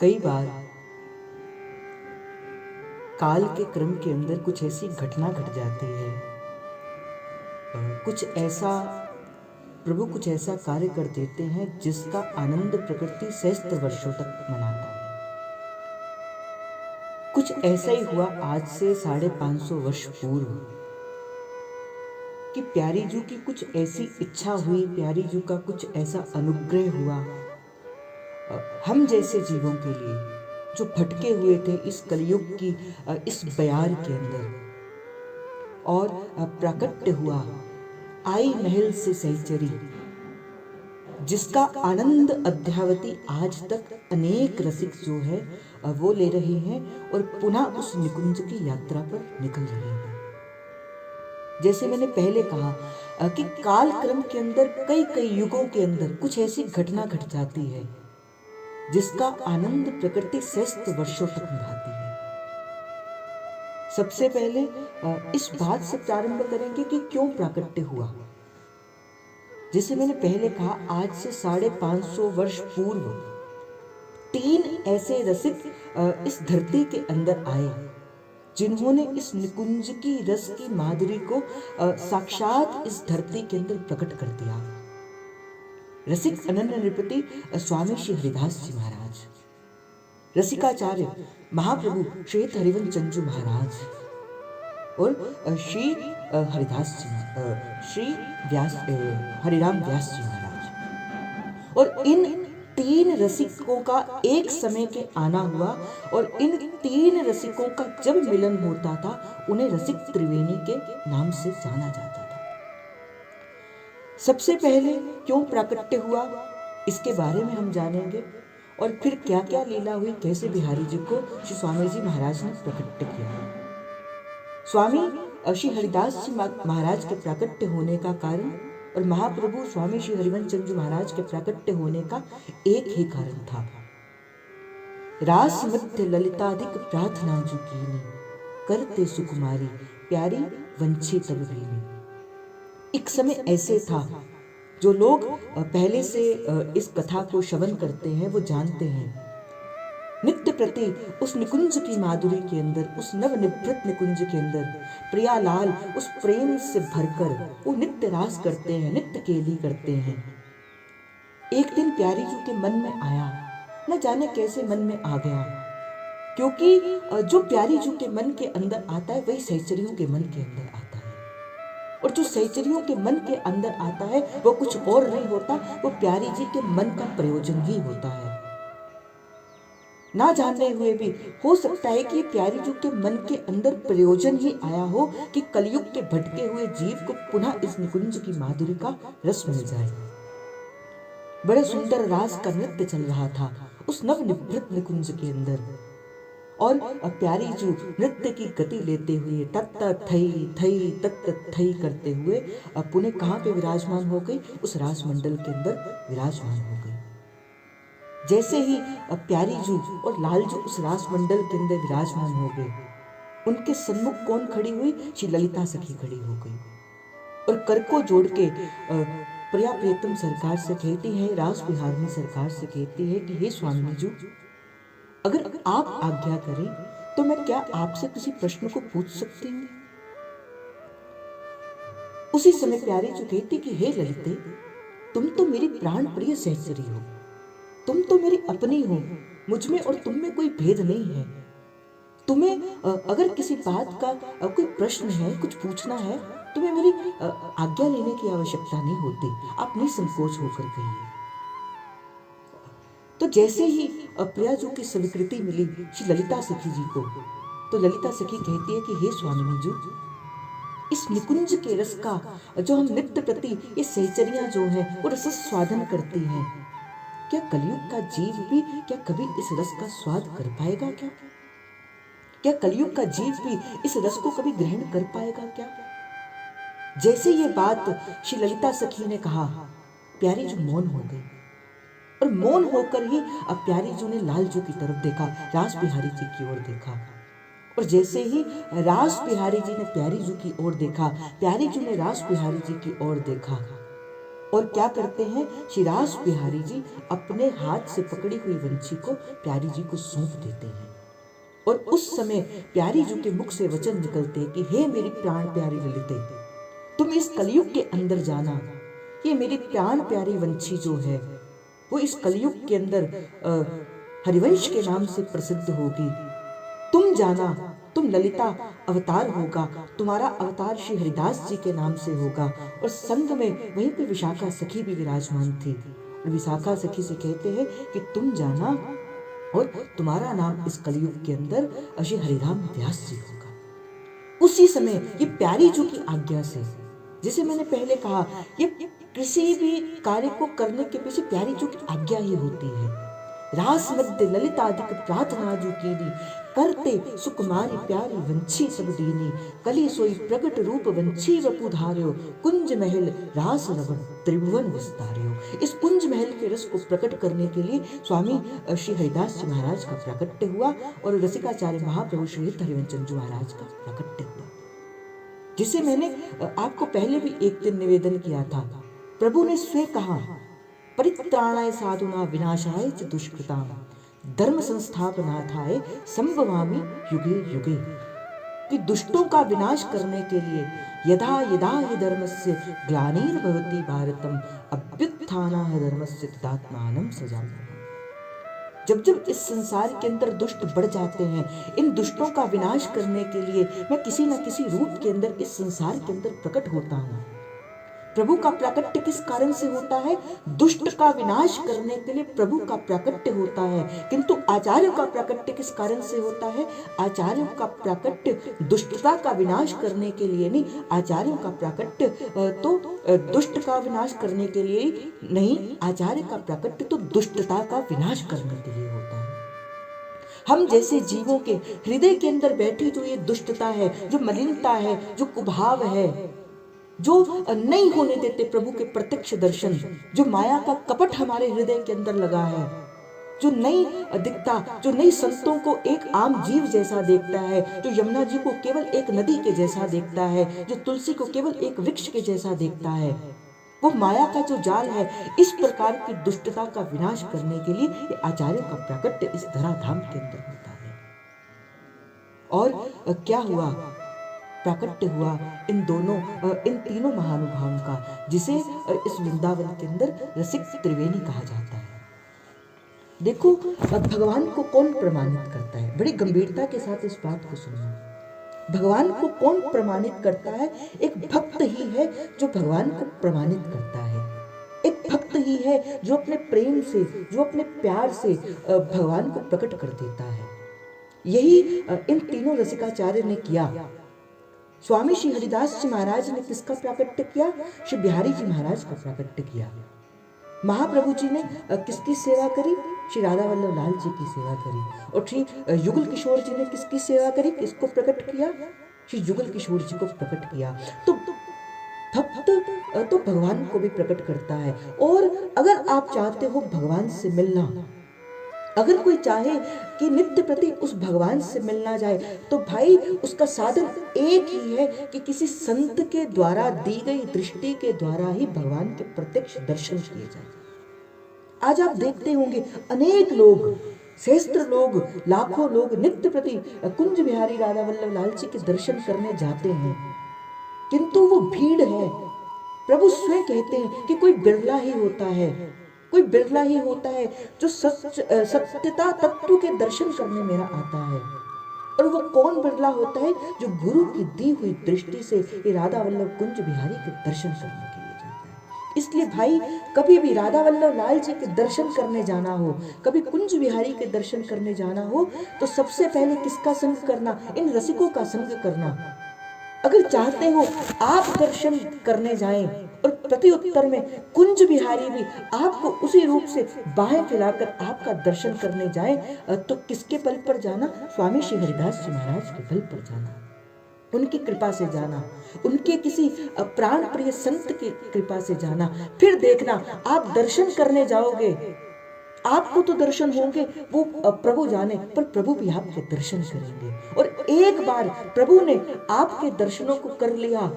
कई बार काल के क्रम के अंदर कुछ ऐसी घटना घट जाती है, कुछ ऐसा प्रभु कुछ ऐसा कार्य कर देते हैं जिसका आनंद प्रकृति सहस्त्र वर्षों तक मनाता है। कुछ ऐसा ही हुआ आज से 550 वर्ष पूर्व कि प्यारी जू की कुछ ऐसी इच्छा हुई, प्यारी जू का कुछ ऐसा अनुग्रह हुआ हम जैसे जीवों के लिए जो भटके हुए थे इस कलयुग की इस बयार के अंदर, और प्राकट्य हुआ आई महल से सहचरी, जिसका आनंद अद्यावधि आज तक अनेक रसिक जो है वो ले रहे हैं और पुनः उस निकुंज की यात्रा पर निकल रहे हैं। जैसे मैंने पहले कहा कि काल क्रम के अंदर कई कई युगों के अंदर कुछ ऐसी घटना घट जाती है जिसका आनंद प्रकृति सहस्त्र वर्षों तक निभाती है। सबसे पहले इस बात से प्रारंभ करेंगे कि क्यों प्राकट्य हुआ। जैसे मैंने पहले कहा, आज से 550 वर्ष पूर्व 3 ऐसे रसिक इस धरती के अंदर आए जिन्होंने इस निकुंज की रस की माधुरी को साक्षात इस धरती के अंदर प्रकट कर दिया। रसिक अनन्य नृपति स्वामी श्री हरिदास जी महाराज, रसिकाचार्य महाप्रभु श्री हरिवंश चंद्र महाराज और श्री हरिदास जी, श्री व्यास हरिराम व्यास जी महाराज। और इन 3 रसिकों का एक समय के आना हुआ और इन 3 रसिकों का जब मिलन होता था उन्हें रसिक त्रिवेणी के नाम से जाना जाता था। सबसे पहले क्यों प्राकट्य हुआ इसके बारे में हम जानेंगे, और फिर क्या क्या लीला हुई, कैसे बिहारी जी को श्री स्वामी जी महाराज ने प्रकट किया। स्वामी श्री हरिदास जी महाराज के प्राकट्य होने का कारण और महाप्रभु स्वामी श्री हरिवंश चंद्र महाराज के प्राकट्य होने का एक ही कारण था। रास मध्य ललिताधिक प्रार्थना जो कीनी, करते सुकुमारी प्यारी वंची तब भीनी। एक समय ऐसे था, जो लोग पहले से इस कथा को श्रवण करते हैं वो जानते हैं, नित्य प्रति उस निकुंज की माधुरी के अंदर, उस नवनिभृत निकुंज के अंदर प्रियालाल उस प्रेम से भरकर वो नित्य रास करते हैं, नित्य केली करते हैं। एक दिन प्यारी जी के मन में आया, न जाने कैसे मन में आ गया, क्योंकि जो प्यारी जी के मन के अंदर आता है वही सहचरियों के मन के अंदर आता है, और जो सहचरियों के मन के अंदर आता है वो कुछ और नहीं होता, वो प्यारी जी के मन का प्रयोजन ही होता है। ना जानने हुए भी हो सकता है कि प्यारी जी के मन के अंदर प्रयोजन ही आया हो कि कलयुग के भटके हुए जीव को पुनः इस निकुंज की माधुरी का रस मिल जाए। बड़े सुंदर रास का नृत्य चल रहा था उस नवनिभृत निकुंज के अंदर, और प्यारी जो नृत्य की गति लेते हुए तत्त थई थई तत्त थई करते हुए पुणे कहाँ पे विराजमान हो गई, उस रास मंडल के अंदर विराजमान हो गई। जैसे ही प्यारी जू और लाल जू उस रास मंडल के अंदर विराजमान हो गए, उनके सम्मुख कौन खड़ी हुई, श्री ललिता सखी खड़ी हो गई और कर को जोड़ के प्रिया प्रियतम सरकार से कहती है, रास बिहारनी सरकार से कहती है कि हे स्वामी जू, अगर आप आज्ञा करें तो मैं क्या आपसे किसी प्रश्न को पूछ सकती हूँ। उसी समय प्यारी जो कहती कि हे ललिते, तुम तो मेरी प्राण प्रिय सहचरी हो, तुम तो मेरी अपनी हो, मुझ में और तुम में कोई भेद नहीं है। तुम्हें अगर किसी बात का कोई प्रश्न है, कुछ पूछना है, तुम्हें मेरी आज्ञा लेने की आवश्यकता नहीं होती, आप निसंकोच होकर कहिए। तो जैसे ही प्रिया जी की स्वीकृति मिली श्री ललिता सखी जी को, तो ललिता सखी कहती है कि हे स्वामिनी जी, इस निकुंज के रस का जो हम नित्य प्रति ये सहचरियां जो है वो रस स्वादन करती हैं, क्या कलयुग का जीव भी क्या कभी इस रस का स्वाद कर पाएगा क्या? क्या कलयुग का जीव भी इस रस को कभी ग्रहण कर पाएगा क्या? जैसे ये बात श्री ललिता सखी ने कहा, प्यारी जो मौन हो गई, और मौन होकर ही अब प्यारी जी ने लाल जी की तरफ देखा, रास बिहारी जी की ओर देखा, और जैसे ही रास बिहारी जी ने प्यारी जी की ओर देखा, प्यारी जी ने रास बिहारी जी की ओर देखा, और क्या करते हैं, श्री रास बिहारी जी अपने हाथ से पकड़ी हुई वंशी को प्यारी जी को सौंप देते हैं। और उस समय प्यारी जी के मुख से वचन निकलते कि हे मेरी प्राण प्यारी ललिते, तुम इस कलयुग के अंदर जाना, ये मेरी प्राण प्यारी वंशी जो है वो इस कलयुग के अंदर हरिवंश के नाम से प्रसिद्ध होगी। तुम जाना, तुम ललिता अवतार होगा, तुम्हारा अवतार श्री हरिदास जी के नाम से होगा। और संग में वहीं पे विशाखा सखी भी विराजमान थी। और विशाखा सखी से कहते हैं कि तुम जाना और तुम्हारा नाम इस कलयुग के अंदर श्री हरिराम व्यास जी होगा। उसी समय ये प्यारी जी की आज्ञा से, जिसे मैंने पहले कहा, ये किसी भी कार्य को करने के पीछे प्यारी जी की आज्ञा ही होती है। रास मध्य ललितादिक प्रार्थना जो कीनी, करते सुकुमारी प्यारी वंशी सब दीनी, कली सोई प्रकट रूप वंशी वपुधार्यो, कुंज महल रास रवण त्रिभुवन विस्तार्यो। इस कुंज महल के रस को प्रकट करने के लिए स्वामी श्री हरिदास जी महाराज का प्राकट्य हुआ और रसिकाचार्य महाप्रभु श्री हरिवंश जी महाराज का प्राकट्य हुआ, जिसे मैंने आपको पहले भी एक दिन निवेदन किया था। प्रभु ने स्वयं कहा, परित्राणाय साधुना विनाशाय च दुष्कृताम, धर्म संस्थापनार्थाय संभवामि युगे युगे, कि दुष्टों का विनाश करने के लिए यदा यदा हि धर्मस्य ग्लानिर्भवति भारतम अभ्युत्थानाय धर्मस्य तदात्मानं सृजाम्यहम्। जब जब इस संसार के अंदर दुष्ट बढ़ जाते हैं, इन दुष्टों का विनाश करने के लिए मैं किसी न किसी रूप के अंदर इस संसार के अंदर प्रकट होता हूँ। प्रभु का प्राकट्य किस कारण से होता है? दुष्ट का विनाश करने के लिए प्रभु का प्राकट्य होता है। किंतु आचार्यों का प्राकट्य किस कारण से होता है? आचार्यों का प्राकट्य दुष्टता का विनाश करने के लिए नहीं, आचार्यों का प्राकट्य तो दुष्ट का विनाश करने के लिए नहीं, आचार्य का प्राकट्य तो दुष्टता का विनाश करने के लिए होता है। हम जैसे जीवों के हृदय के अंदर बैठी जो ये दुष्टता है, जो मलिनता है, जो कुभाव है, जो नहीं होने देते प्रभु के प्रत्यक्ष दर्शन, जो माया का कपट हमारे हृदय के अंदर लगा है, जो नहीं दिखता, जो नहीं संतों को एक आम जीव जैसा देखता है, जो यमुना जी को केवल एक नदी के जैसा देखता है, जो तुलसी को केवल एक वृक्ष के जैसा देखता है, वो माया का जो जाल है, इस प्रकार की दुष्टता का विनाश करने के लिए ये आचार्यों का प्राकट्य इस धराधाम के अंदर होता है। और क्या हुआ? प्राकट्य हुआ इन तीनों महानुभावों का, जिसे इस वृंदावन के अंदर रसिक त्रिवेणी कहा जाता है। देखो, भगवान को कौन प्रमाणित करता है? बड़ी गंभीरता के साथ इस बात को सुनना। भगवान को कौन प्रमाणित करता है? एक भक्त ही है जो भगवान को प्रमाणित करता है। एक भक्त ही है जो अपने प्रेम से, जो अपने प्यार से भगवान को प्रकट कर देता है। यही इन तीनों रसिकाचार्य ने किया। स्वामी श्री हरिदास जी महाराज ने किसका प्राकट्य किया? श्री बिहारी जी महाराज का प्राकट्य किया। महाप्रभु जी ने किसकी सेवा करी? श्री राधा वल्लभ लाल जी की सेवा करी। और श्री युगल किशोर जी ने किसकी सेवा करी? किसको प्रकट किया? श्री युगल किशोर जी को प्रकट किया। तो भक्त तो भगवान को भी प्रकट करता है। और अगर आप चाहते हो भगवान से मिलना, अगर कोई चाहे कि नित्य प्रति उस भगवान से मिलना जाए, तो भाई उसका साधन एक ही है कि किसी संत के द्वारा दी गई दृष्टि के द्वारा ही भगवान के प्रत्यक्ष दर्शन किए जाए। आज आप देखते होंगे अनेक लोग, सहस्त्र लोग, लाखों लोग नित्य प्रति कुंज बिहारी राधा वल्लभ लाल जी के दर्शन करने जाते हैं, किंतु वो भीड़ है। प्रभु स्वयं कहते हैं कि कोई बिरला ही होता है, कोई बिरला ही होता है जो सत्यता तत्व के दर्शन करने मेरा आता है। और वो कौन बिरला होता है? जो गुरु की दी हुई दृष्टि से राधा वल्लभ कुंज बिहारी के दर्शन करने के लिए जाता है। इसलिए भाई, कभी भी राधा वल्लभ लाल जी के दर्शन करने जाना हो, कभी कुंज बिहारी के दर्शन करने जाना हो, तो सबसे पहले किसका संग करना? इन रसिकों का संग करना। अगर चाहते हो आप दर्शन करने जाएं और प्रति उत्तर में कुंज बिहारी भी आपको उसी रूप से बाहें फैलाकर आपका दर्शन करने जाए, तो किसके बल पर जाना? स्वामी श्री हरिदास जी महाराज के बल पर जाना, उनकी कृपा से जाना, उनके किसी प्राण प्रिय संत की कृपा से जाना। फिर देखना, आप दर्शन करने जाओगे, आपको तो दर्शन होंगे, वो प्रभु जाने, पर प्रभु भी आपके दर्शन करेंगे। और एक बार प्रभु ने आपके दर्शनों को कर लिया,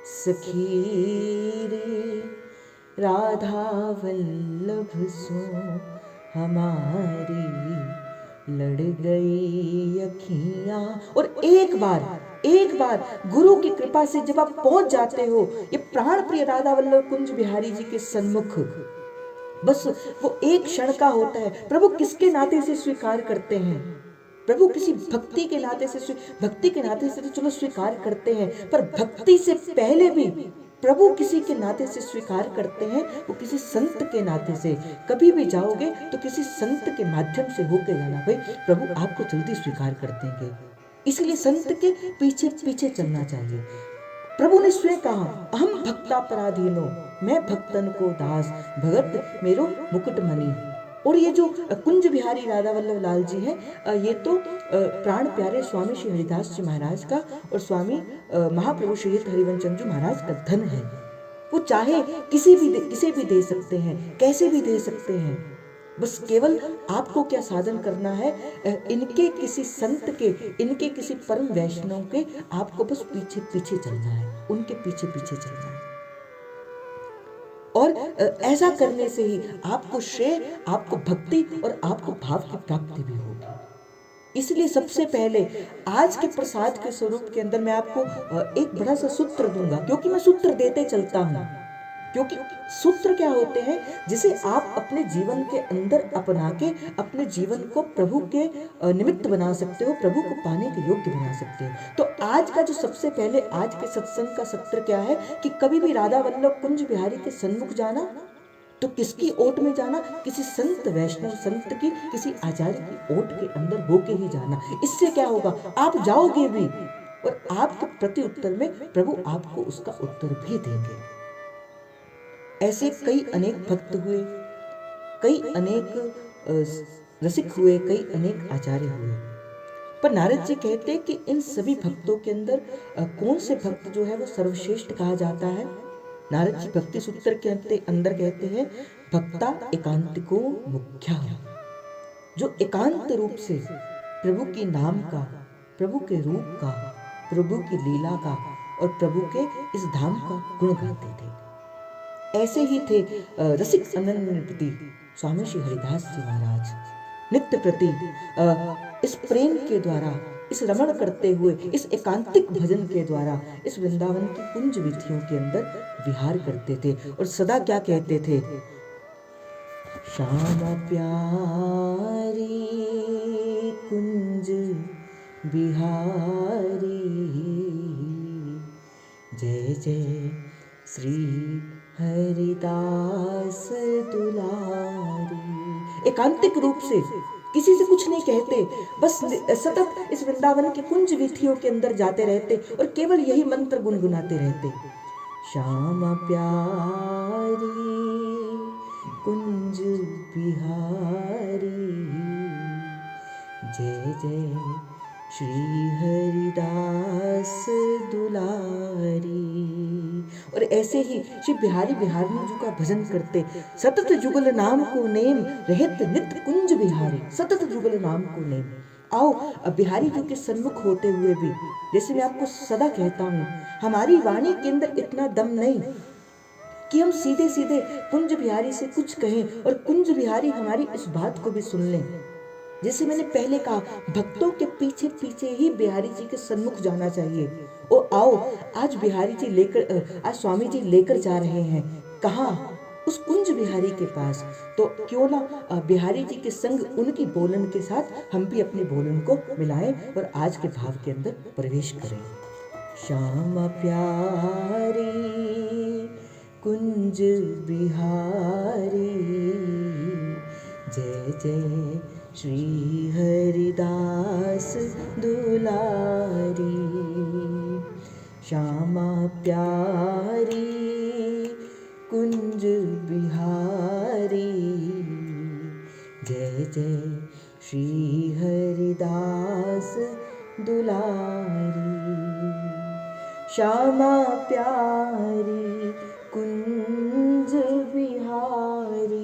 सखी रे राधा वल्लभ सो हमारी लड़ गई अखियां। और एक बार गुरु की कृपा से जब आप पहुंच जाते हो ये प्राण प्रिय राधा वल्लभ कुंज बिहारी जी के सन्मुख, बस वो एक क्षण का होता है। प्रभु किसके नाते से स्वीकार करते हैं? प्रभु किसी भक्ति के नाते से, भक्ति के नाते से तो चलो स्वीकार करते हैं, पर भक्ति से पहले भी प्रभु किसी के नाते से स्वीकार करते हैं, वो किसी संत के नाते से। कभी भी जाओगे तो किसी संत के माध्यम से होके जाना, भाई प्रभु आपको जल्दी स्वीकार कर देंगे। इसलिए संत के पीछे पीछे चलना चाहिए। प्रभु ने स्वयं कहा, अहम भक्ता पराधीनो, मैं भक्तन को दास, भगत मेरो मुकुट मणि। और ये जो कुंज बिहारी राधा वल्लभ लाल जी हैं, ये तो प्राण प्यारे स्वामी श्री हरिदास जी महाराज का और स्वामी महाप्रभु श्री हरिवंश चंद्र महाराज का धन है। वो चाहे किसे भी दे सकते हैं, कैसे भी दे सकते हैं। बस केवल आपको क्या साधन करना है, इनके किसी संत के, इनके किसी परम वैष्णव के आपको बस पीछे पीछे चलना है, उनके पीछे पीछे चलना है। और ऐसा करने से ही आपको श्रेय, आपको भक्ति और आपको भाव की प्राप्ति भी होगी। इसलिए सबसे पहले आज के प्रसाद के स्वरूप के अंदर मैं आपको एक बड़ा सा सूत्र दूंगा, क्योंकि मैं सूत्र देते चलता हूँ। क्योंकि सूत्र क्या होते हैं, जिसे आप अपने जीवन के अंदर अपना के अपने जीवन को प्रभु के निमित्त बना सकते हो, प्रभु को पाने के योग्य बना सकते हो। तो आज का जो सबसे पहले आज के सत्संग का सत्र क्या है कि कभी भी राधा वल्लभ कुंज बिहारी के सन्मुख जाना तो किसकी ओट में जाना, किसी संत वैष्णव संत की, किसी आचार्य की ओट के अंदर होके ही जाना। इससे क्या होगा, आप जाओगे भी और आपके प्रति उत्तर में प्रभु आपको उसका उत्तर भी देंगे। ऐसे कई अनेक भक्त हुए, कई अनेक रसिक हुए, कई अनेक आचार्य हुए, पर नारद जी कहते हैं कि इन सभी भक्तों के अंदर कौन से भक्त जो है वो सर्वश्रेष्ठ कहा जाता है। नारद जी भक्ति सूत्र के अंदर कहते हैं, भक्ता एकांतिको मुख्या, जो एकांत रूप से प्रभु के नाम का, प्रभु के रूप का, प्रभु की लीला का और प्रभु के इस धाम का गुण गाते थे। ऐसे ही थे रसिक अनन्य स्वामी श्री हरिदास जी महाराज। नित्य प्रति इस प्रेम के द्वारा, इस रमण करते हुए, इस एकांतिक भजन के द्वारा इस वृंदावन की कुंज विधियों के अंदर विहार करते थे और सदा क्या कहते थे, श्याम प्यारी कुंज बिहारी, जय जय श्री हरिदास दुलारी। एकांतिक रूप से किसी से कुछ नहीं कहते, बस सतत इस वृंदावन के कुंज वीथियों के अंदर जाते रहते और केवल यही मंत्र गुनगुनाते रहते, श्याम प्यारी कुंज बिहारी, जय जय श्री हरिदास दुलारी। और ऐसे ही श्री बिहारी बिहारियों जी का भजन करते, सतत जुगल नाम को नेम रहत नित्य कुंज बिहारी, सतत जुगल नाम को नेम। आओ अब बिहारी जी के सन्मुख होते हुए भी, जैसे मैं आपको सदा कहता हूँ, हमारी वाणी के अंदर इतना दम नहीं कि हम सीधे सीधे कुंज बिहारी से कुछ कहें और कुंज बिहारी हमारी इस बात को भी सुन लें। जैसे मैंने पहले कहा, भक्तों के पीछे पीछे ही बिहारी जी के सन्मुख जाना चाहिए। और आओ आज बिहारी जी लेकर, आज स्वामी जी लेकर जा रहे हैं कहाँ, उस कुंज बिहारी के पास। तो क्यों ना बिहारी जी के संग उनकी बोलन के साथ हम भी अपने बोलन को मिलाएं और आज के भाव के अंदर प्रवेश करें। श्याम प्यारी कुंज बिहारी, जय जय श्री हरिदास दुलारी। श्यामा प्यारी कुंज बिहारी, जय जय श्री हरिदास दुलारी। श्यामा प्यारी कुंज बिहारी,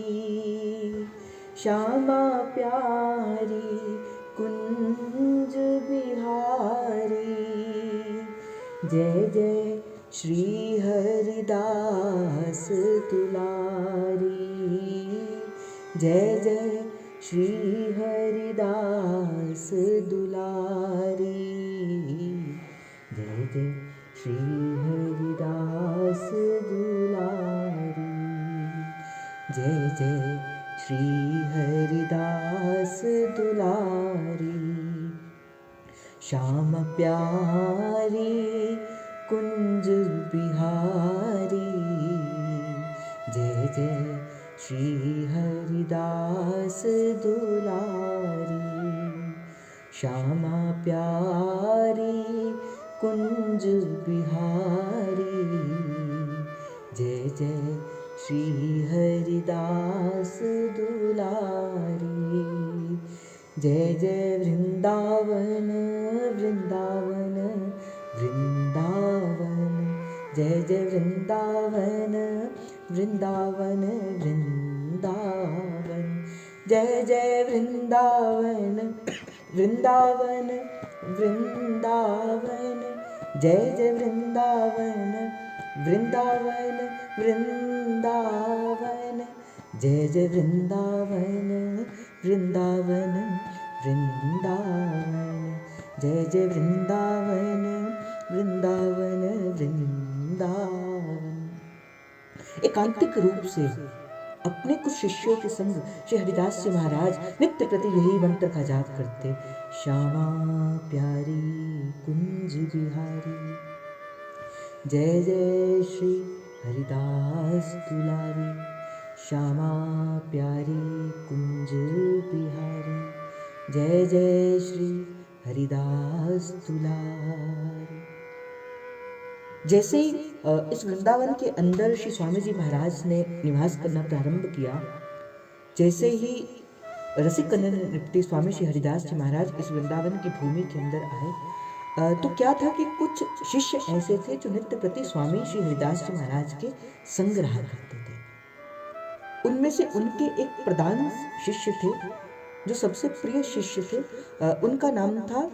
श्यामा प्यारी कुंज बिहारी, जय जय श्री हरिदास दुलारी। जय जय श्री हरिदास दुलारी, जय जय श्री हरिदास दुलारी, जय जय श्री हरिदास दुलारी। श्याम प्यारी कुंज बिहारी, जय जय श्री हरिदास दुलारी। श्यामा प्यारी कुंज बिहारी, जय जय श्री हरिदास दुलारी। जय जय वृंदावन वृंदावन वृंदावन, जय जय वृंदावन वृंदावन वृंदावन, जय जय वृंदावन वृंदावन वृंदावन, जय जय वृंदावन वृंदावन वृंदावन, जय जय वृंदावन वृंदावन वृंदावन, जय जय वृंदावन वृंदावन वृंदावन। एकांतिक रूप से अपने कुछ शिष्यों के संग श्री हरिदास जी महाराज नित्य प्रति यही मंत्र का जाप करते। श्यामा प्यारी कुंज बिहारी, जय जय श्री हरिदास दुलारी। श्यामा प्यारी कुंज बिहारी, जय जय श्री हरिदास दुलारी। जैसे ही इस वृंदावन के अंदर श्री स्वामी जी महाराज ने निवास करना प्रारंभ किया, जैसे ही रसिक कन्नन निपटी स्वामी श्री हरिदास जी महाराज इस वृंदावन की भूमि के अंदर आए, तो क्या था कि कुछ शिष्य ऐसे थे जो नित्य प्रति स्वामी श्री हरिदास जी महाराज के संग रहा करते थे। उनमें से उनके एक प्रधान शिष्य थे, जो सबसे प्रिय शिष्य थे। उनका नाम था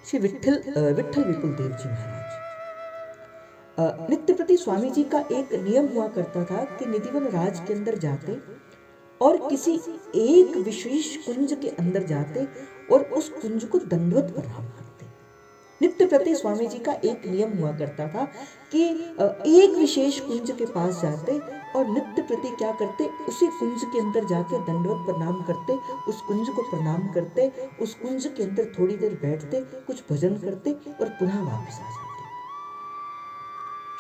श्री विठल विपुल देव जी महाराज। नित्य प्रति स्वामी जी का एक नियम हुआ करता था कि निधिवन राज के अंदर जाते और किसी एक विशेष कुंज के अंदर जाते और उस कुंज को दंडवत प्रणाम करते। नित्य प्रति स्वामी जी का एक नियम हुआ करता था कि एक विशेष कुंज के पास जाते और नित्य प्रति क्या करते, उसी कुंज के अंदर जाके दंडवत प्रणाम करते, उस कुंज को प्रणाम करते, उस कुंज के अंदर थोड़ी देर बैठते, कुछ भजन करते और पुनः वापस आ जाते।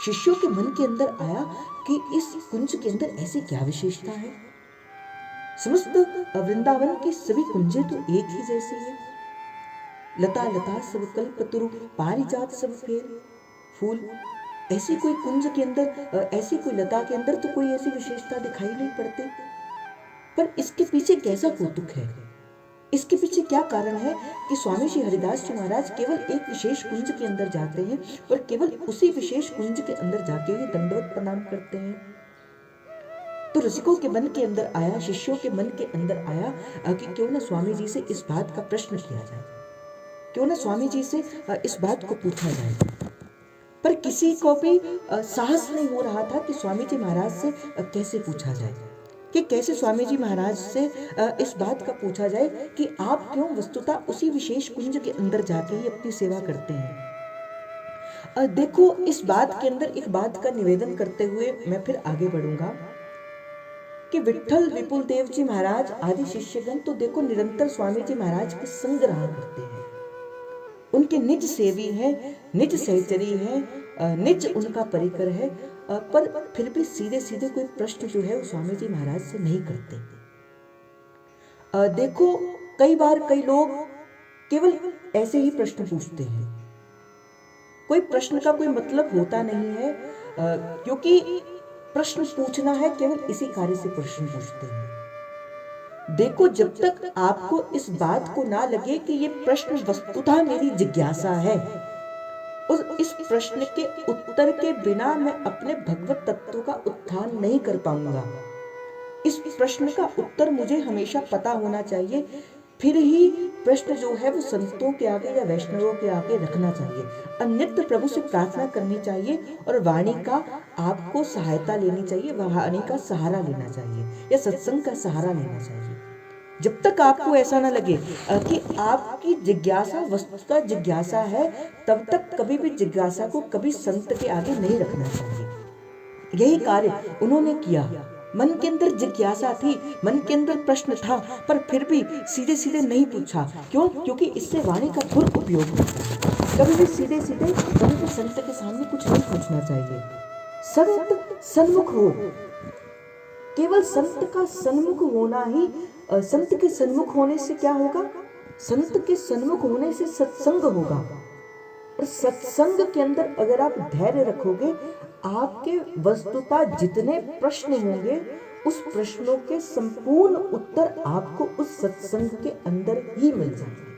शिष्यों के मन के अंदर आया कि इस कुंज के अंदर ऐसी क्या विशेषता है। समस्त वृंदावन की सभी कुंजें तो एक ही जैसी है। लता लता सब कल्पतरु, पारिजात सब फेर फूल। ऐसी कोई कुंज के अंदर, ऐसी कोई लता के अंदर तो कोई ऐसी विशेषता दिखाई नहीं पड़ती। पर इसके पीछे कैसा कौतुक है, इसके पीछे क्या कारण है कि स्वामी श्री हरिदास जी महाराज केवल एक विशेष कुंज के अंदर जाते हैं और केवल उसी विशेष कुंज के अंदर जाके ही दंडवत प्रणाम करते हैं। तो रसिकों के मन के अंदर आया, शिष्यों के मन के अंदर आया कि क्यों ना स्वामी जी से इस बात का प्रश्न किया जाए, क्यों ना स्वामी जी से इस बात को पूछा जाए। पर किसी को भी साहस नहीं हो रहा था कि स्वामी जी महाराज से कैसे पूछा जाए, कि कैसे स्वामी जी महाराज से इस बात का पूछा जाए कि आप क्यों वस्तुतः उसी विशेष कुंज के अंदर जाके ही अपनी सेवा करते हैं। देखो, इस बात के अंदर एक बात का निवेदन करते हुए मैं फिर आगे बढ़ूंगा कि विठल विपुल देव जी महाराज आदि शिष्यगण तो देखो निरंतर स्वामी जी महाराज के संग रहा करते हैं। उनके निज सेवी हैं, निज सहचरी हैं, निज उनका परिकर है, पर फिर भी सीधे सीधे कोई प्रश्न जो है वो स्वामी जी महाराज से नहीं करते। देखो, कई बार कई लोग केवल ऐसे ही प्रश्न पूछते हैं, कोई प्रश्न का कोई मतलब होता नहीं है, क्योंकि प्रश्न पूछना है, केवल इसी कार्य से प्रश्न पूछते हैं। देखो, जब तक आपको इस बात को ना लगे कि ये प्रश्न वस्तुतः मेरी जिज्ञासा है, और इस प्रश्न के उत्तर के बिना मैं अपने भगवत तत्व का उत्थान नहीं कर पाऊंगा, इस प्रश्न का उत्तर मुझे हमेशा पता होना चाहिए, फिर ही प्रश्न जो है वो संतों के आगे या वैष्णवों के आगे रखना चाहिए। अन्यत्र प्रभु से प्रार्थना करनी चाहिए और वाणी का आपको सहायता लेनी चाहिए, वाणी का सहारा लेना चाहिए या सत्संग का सहारा लेना चाहिए। जब तक आपको ऐसा ना लगे कि आपकी जिज्ञासा वस्तुतः जिज्ञासा है, तब तक कभी भी जिज्ञासा को कभी संत के आगे नहीं रखना चाहिए। यही कार्य उन्होंने किया। मन के अंदर जिज्ञासा थी, मन के अंदर प्रश्न था, पर फिर भी सीधे सीधे नहीं पूछा। क्यों? क्योंकि इससे वाणी का दुरुपयोग होता है। कभी भी सीधे सीधे कभी भी संत के सामने कुछ नहीं पूछना चाहिए। संत सन्मुख हो, केवल संत का सन्मुख होना ही, संत के सन्मुख होने से क्या होगा? संत के सन्मुख होने से सत्संग होगा, और सत्संग के अंदर अगर आप धैर्य रखोगे, आपके वस्तुतः जितने प्रश्न होंगे उस प्रश्नों के संपूर्ण उत्तर आपको उस सत्संग के अंदर ही मिल जाएंगे।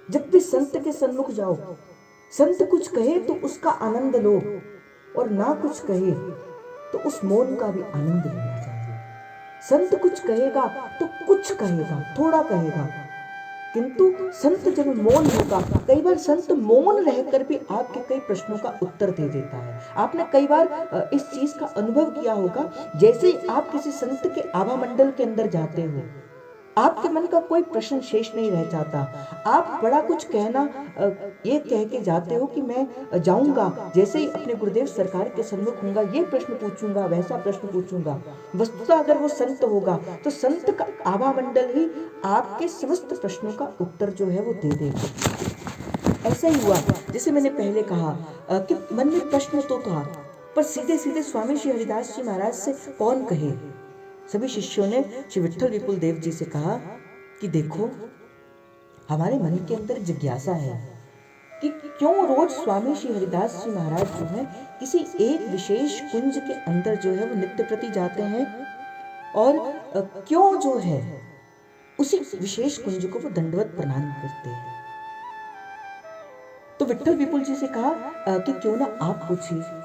जब भी संत के सन्मुख जाओ, संत कुछ कहे तो उसका आनंद लो, और ना कुछ कहे तो उस मौन का भी आनंद लेना चाहिए। संत कुछ कहेगा तो कुछ कहेगा, थोड़ा कहेगा, किंतु संत जब मौन होगा, कई बार संत मौन रहकर भी आपके कई प्रश्नों का उत्तर दे देता है। आपने कई बार इस चीज का अनुभव किया होगा। जैसे ही आप किसी संत के आभा मंडल के अंदर जाते हो, आपके मन का कोई प्रश्न शेष नहीं रह जाता। आप बड़ा कुछ कहना ये कह के जाते हो कि मैं जाऊंगा, जैसे ही अपने गुरुदेव सरकार के सन्मुख होऊंगा, ये प्रश्न पूछूंगा, वैसा प्रश्न पूछूंगा। वस्तुतः अगर वो संत होगा तो संत का आभा मंडल ही आपके समस्त प्रश्नों का उत्तर जो है वो दे देगा। ऐसा ही हुआ, जैसे मैंने पहले कहा कि मन में प्रश्न तो था, पर सीधे सीधे स्वामी श्री हरिदास जी महाराज से कौन कहे। सभी शिष्यों ने श्री विट्ठल विपुल देव जी से कहा कि देखो, हमारे मन के अंदर जिज्ञासा है कि क्यों रोज स्वामी श्री हरिदास जी महाराज जो है किसी एक विशेष कुंज के अंदर जो है वो नित्य प्रति जाते हैं, और क्यों जो है उसी विशेष कुंज को वो दंडवत प्रणाम करते हैं। तो विट्ठल विपुल जी से कहा कि क्यों ना आप पूछिए।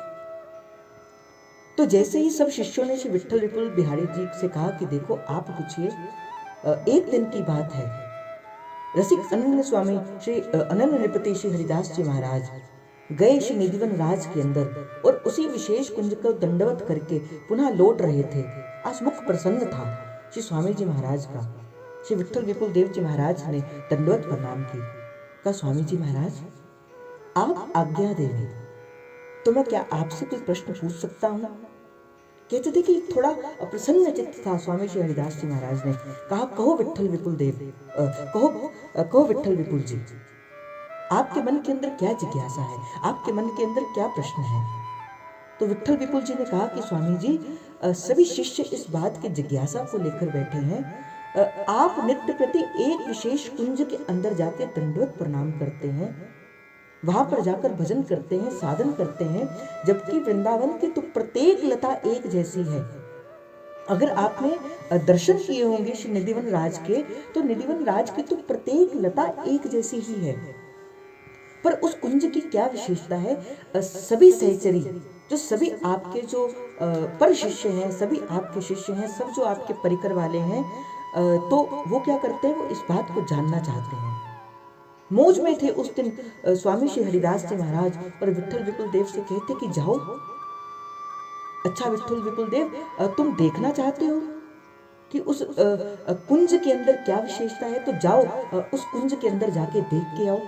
तो जैसे ही सब शिष्यों ने श्री विट्ठल विपुल बिहारी जी से कहा कि देखो आप पूछिए। एक दिन की बात है, रसिक अनन्य स्वामी श्री अनन्य नृपति श्री हरिदास जी महाराज गए श्री निधिवन राज के अंदर और उसी विशेष कुंज को दंडवत करके पुनः लौट रहे थे। आज मुख प्रसन्न था श्री स्वामी जी महाराज का। श्री विट्ठल विपुल देव जी महाराज ने दंडवत प्रणाम की। कहा, स्वामी जी महाराज आप आज्ञा देंगे तो मैं क्या आपसे कोई प्रश्न पूछ सकता हूँ? कहते थे कि थोड़ा प्रसन्न चित्त था स्वामी श्री हरिदास जी महाराज ने। कहा, कहो विट्ठल विपुल देव, कहो विट्ठल विपुल जी, आपके मन के अंदर क्या जिज्ञासा है, आपके मन के अंदर क्या प्रश्न है? तो विट्ठल विपुल जी ने कहा कि स्वामी जी, सभी शिष्य इस बात की जिज्ञासा को लेकर बैठे हैं, आप नित्य प्रति एक विशेष कुंज के अंदर जाके दंडवत प्रणाम करते हैं, वहां पर जाकर भजन करते हैं, साधन करते हैं, जबकि वृंदावन की तो प्रत्येक लता एक जैसी है। अगर आपने दर्शन किए होंगे श्री निधिवन राज के, तो निधिवन राज की तो प्रत्येक लता एक जैसी ही है, पर उस कुंज की क्या विशेषता है? सभी सहचरी, जो सभी आपके जो पर शिष्य हैं, सभी आपके शिष्य हैं, सब जो आपके परिकर वाले हैं, तो वो क्या करते हैं, वो इस बात को जानना चाहते हैं। मौज में थे उस दिन स्वामी श्री हरिदास जी महाराज, और विट्ठल विपुल देव से कहते कि जाओ, अच्छा विट्ठल विपुल देव, तुम देखना चाहते हो कि उस कुंज के अंदर क्या विशेषता है, तो जाओ उस कुंज के अंदर जाके देख के आओ।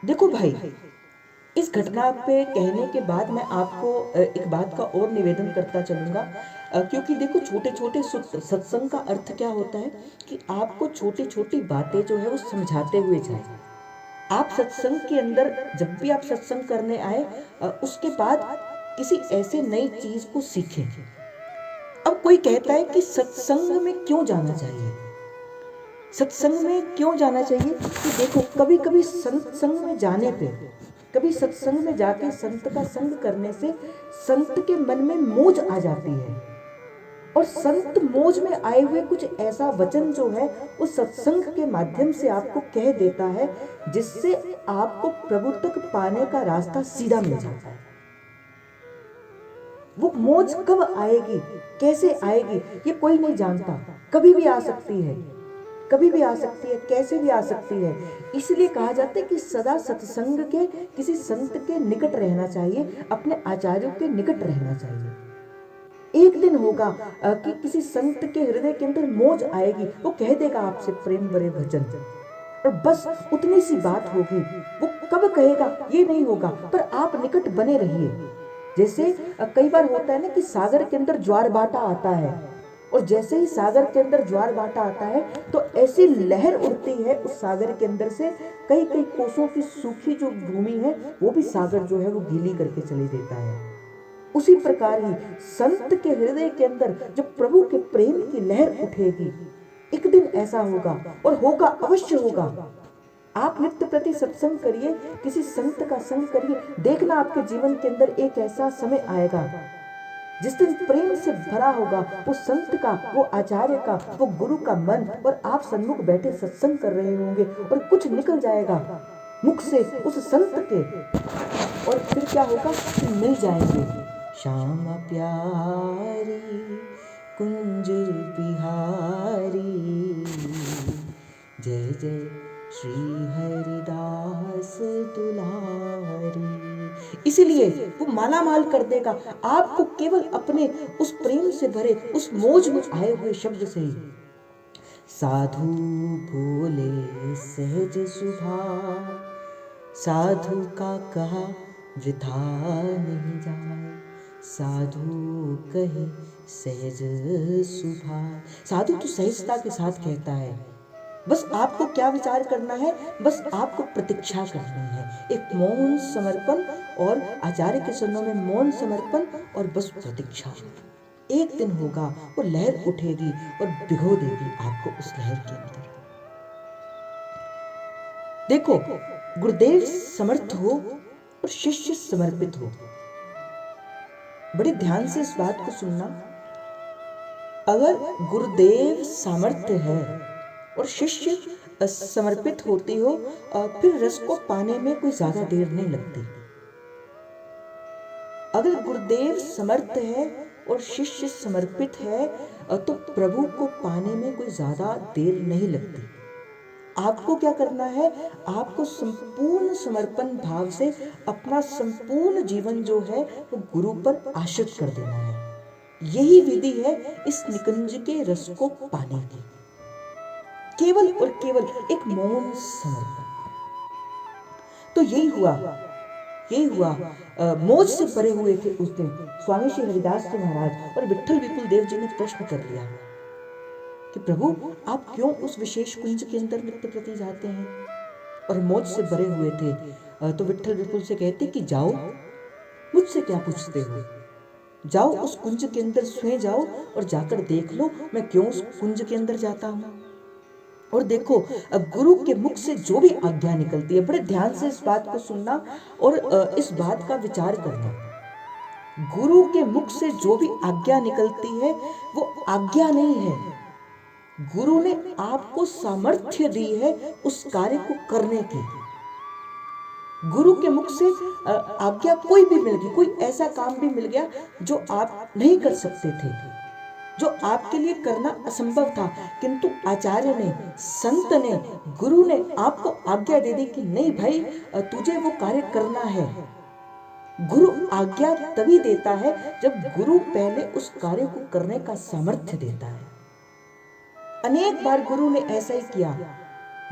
देखो भाई, इस घटना पे कहने के बाद मैं आपको एक बात का और निवेदन करता चलूंगा, क्योंकि देखो, छोटे छोटे सत्संग का अर्थ क्या होता है कि आपको छोटी छोटी बातें जो है वो समझाते हुए जाए। आप सत्संग के अंदर जब भी आप सत्संग करने आए, उसके बाद किसी ऐसे नई चीज को सीखें। अब कोई कहता है कि सत्संग में क्यों जाना चाहिए, सत्संग में क्यों जाना चाहिए? कि देखो, कभी कभी सत्संग में जाने पे, कभी सत्संग में जाके संत का संग करने से संत के मन में मौज आ जाती है, और संत मौज में आए हुए कुछ ऐसा वचन जो है वो सत्संग के माध्यम से आपको कह देता है, जिससे आपको प्रभु तक पाने का रास्ता सीधा मिल जाता है। वो मौज कब आएगी, कैसे आएगी, ये कोई नहीं जानता। कभी भी आ सकती है, कभी भी आ सकती है, कैसे भी आ सकती है। इसलिए कहा जाता है कि सदा सत्संग के, किसी संत के निकट रहना चाहिए, अपने आचार्यों के निकट रहना चाहिए। एक दिन होगा कि किसी संत के हृदय के अंदर मौज आएगी, वो कह देगा आपसे प्रेम भरे वचन, और बस उतनी सी बात होगी। वो कब कहेगा ये नहीं होगा, पर आप निकट बने रहिए। जैसे कई बार होता है ना कि सागर के अंदर ज्वार भाटा आता है, और जैसे ही सागर के अंदर ज्वार भाटा आता है तो ऐसी लहर उड़ती है उस सागर के अंदर से, कई कई कोसों की सूखी जो भूमि है वो भी सागर जो है वो गीली करके चली देता है। उसी प्रकार ही संत के हृदय के अंदर जब प्रभु के प्रेम की लहर उठेगी, एक दिन ऐसा होगा, और होगा, अवश्य होगा। आप नित्य प्रति सत्संग करिए, किसी संत का संग करिए, देखना आपके जीवन के अंदर एक ऐसा समय आएगा जिस दिन प्रेम से भरा होगा वो संत का, वो आचार्य का, वो गुरु का मन, और आप सन्मुख बैठे सत्संग कर रहे होंगे, और कुछ निकल जाएगा मुख से उस संत के, और फिर क्या होगा कि मिल जाएंगे। श्याम प्यारी कुंज बिहारी, जय जय श्री हरिदास दुलारी। इसीलिए वो माला माल कर देगा आपको, केवल अपने उस प्रेम से भरे, उस मौज में आए हुए शब्द से ही। साधु बोले सहज सुभाव, साधु का कहा वृथा नहीं जाए, साधु कहे सहज सुभाव। साधु तो सहजता के साथ कहता है। बस आपको क्या विचार करना है, बस आपको प्रतीक्षा करनी है, एक मौन समर्पण, और आचार्य के चरणों में मौन समर्पण, और बस प्रतीक्षा। एक दिन होगा वो लहर उठेगी और भिगो देगी आपको उस लहर के अंदर। देखो, गुरुदेव समर्थ हो और शिष्य समर्पित हो। बड़े ध्यान से इस बात को सुनना। अगर गुरुदेव सामर्थ्य है और शिष्य समर्पित होती हो, फिर रस को पाने में कोई ज्यादा देर नहीं लगती। अगर गुरुदेव समर्थ है और शिष्य समर्पित है तो प्रभु को पाने में कोई ज्यादा देर नहीं लगती। आपको क्या करना है, आपको संपूर्ण समर्पण भाव से अपना संपूर्ण जीवन जो है वो गुरु पर आश्रित कर देना है। यही विधि है इस निकुंज के रस को पाने की, केवल और केवल एक मौन समर्पण। तो यही हुआ मौज से भरे हुए थे उस दिन स्वामी श्री हरिदास जी महाराज, और विट्ठल विपुल देव जी ने प्रश्न कर लिया कि प्रभु आप क्यों उस विशेष कुंज के अंदर नित्य प्रति जाते हैं, और मौज से भरे हुए थे। तो विट्ठल विपुल से कहते कि जाओ, मुझसे क्या पूछते हो, जाओ उस कुंज के अंदर स्वयं जाओ और जाकर देख लो मैं क्यों उस कुंज के अंदर जाता हूँ। और देखो, अब गुरु के मुख से जो भी आज्ञा निकलती है, बड़े ध्यान से इस बात को सुनना और इस बात का विचार करना। गुरु के मुख से जो भी आज्ञा निकलती है वो आज्ञा नहीं है, गुरु ने आपको सामर्थ्य दी है उस कार्य को करने की। गुरु के मुख से आज्ञा कोई भी मिल गई, कोई ऐसा काम भी मिल गया जो आप नहीं कर सकते थे, जो आपके लिए करना असंभव था, किंतु आचार्य ने, संत ने, गुरु ने आपको आज्ञा दे दी कि नहीं भाई तुझे वो कार्य करना है। गुरु आज्ञा तभी देता है जब गुरु पहले उस कार्य को करने का सामर्थ्य देता है। अनेक बार गुरु ने ऐसा ही किया।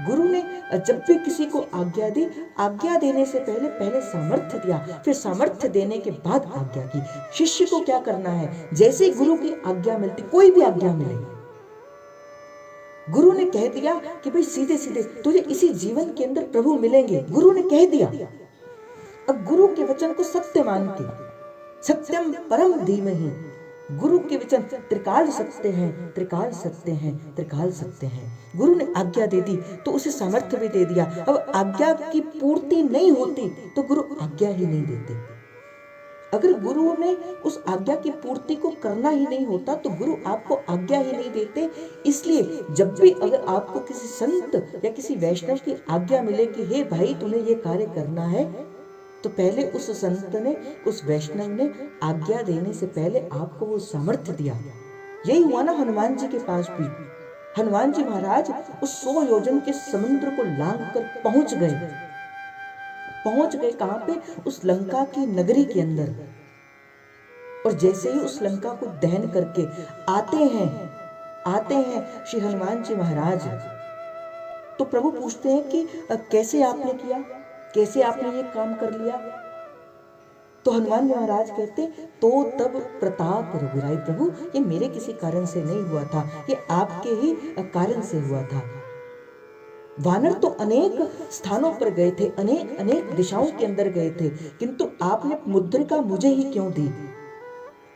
गुरु ने जब भी किसी को आज्ञा दी, आज्ञा देने से पहले सामर्थ्य दिया, फिर सामर्थ्य देने के बाद आज्ञा की। शिष्य को क्या करना है, जैसे ही गुरु की आज्ञा मिलती, कोई भी आज्ञा मिले, गुरु ने कह दिया कि भाई सीधे सीधे तुझे इसी जीवन के अंदर प्रभु मिलेंगे, गुरु ने कह दिया। अब गुरु के वचन को सत्य मान के, सत्यम परम धीमहि, गुरु के वचन त्रिकाल सत्य हैं, त्रिकाल सत्य हैं, त्रिकाल सत्य हैं। गुरु ने आज्ञा दे दी तो उसे सामर्थ्य भी दे दिया। अब आज्ञा की पूर्ति नहीं होती तो गुरु आज्ञा ही नहीं देते। अगर गुरु ने उस आज्ञा की पूर्ति को करना ही नहीं होता तो गुरु आपको आज्ञा ही नहीं देते। इसलिए जब भी अगर आपको किसी संत या किसी वैष्णव की आज्ञा मिले कि हे भाई तुम्हें ये कार्य करना है, तो पहले उस संत ने, उस वैष्णव ने आज्ञा देने से पहले आपको वो सामर्थ्य दिया। यही हुआ ना हनुमान जी के पास भी। हनुमान जी महाराज उस 100 योजन के समुद्र को लांघ कर पहुंच गए कहां पे? उस लंका की नगरी के अंदर। और जैसे ही उस लंका को दहन करके आते हैं श्री हनुमान जी महाराज, तो प्रभु पूछते हैं कि कैसे आपने किया, कैसे आपने ये काम कर लिया? तो हनुमान जी महाराज कहते, तो तब प्रताप रघुराई, प्रभु ये मेरे किसी कारण से नहीं हुआ था, ये आपके ही कारण से हुआ था। वानर तो अनेक स्थानों पर गए थे, अनेक दिशाओं के अंदर गए थे, किंतु आपने मुद्रिका मुझे ही क्यों दी?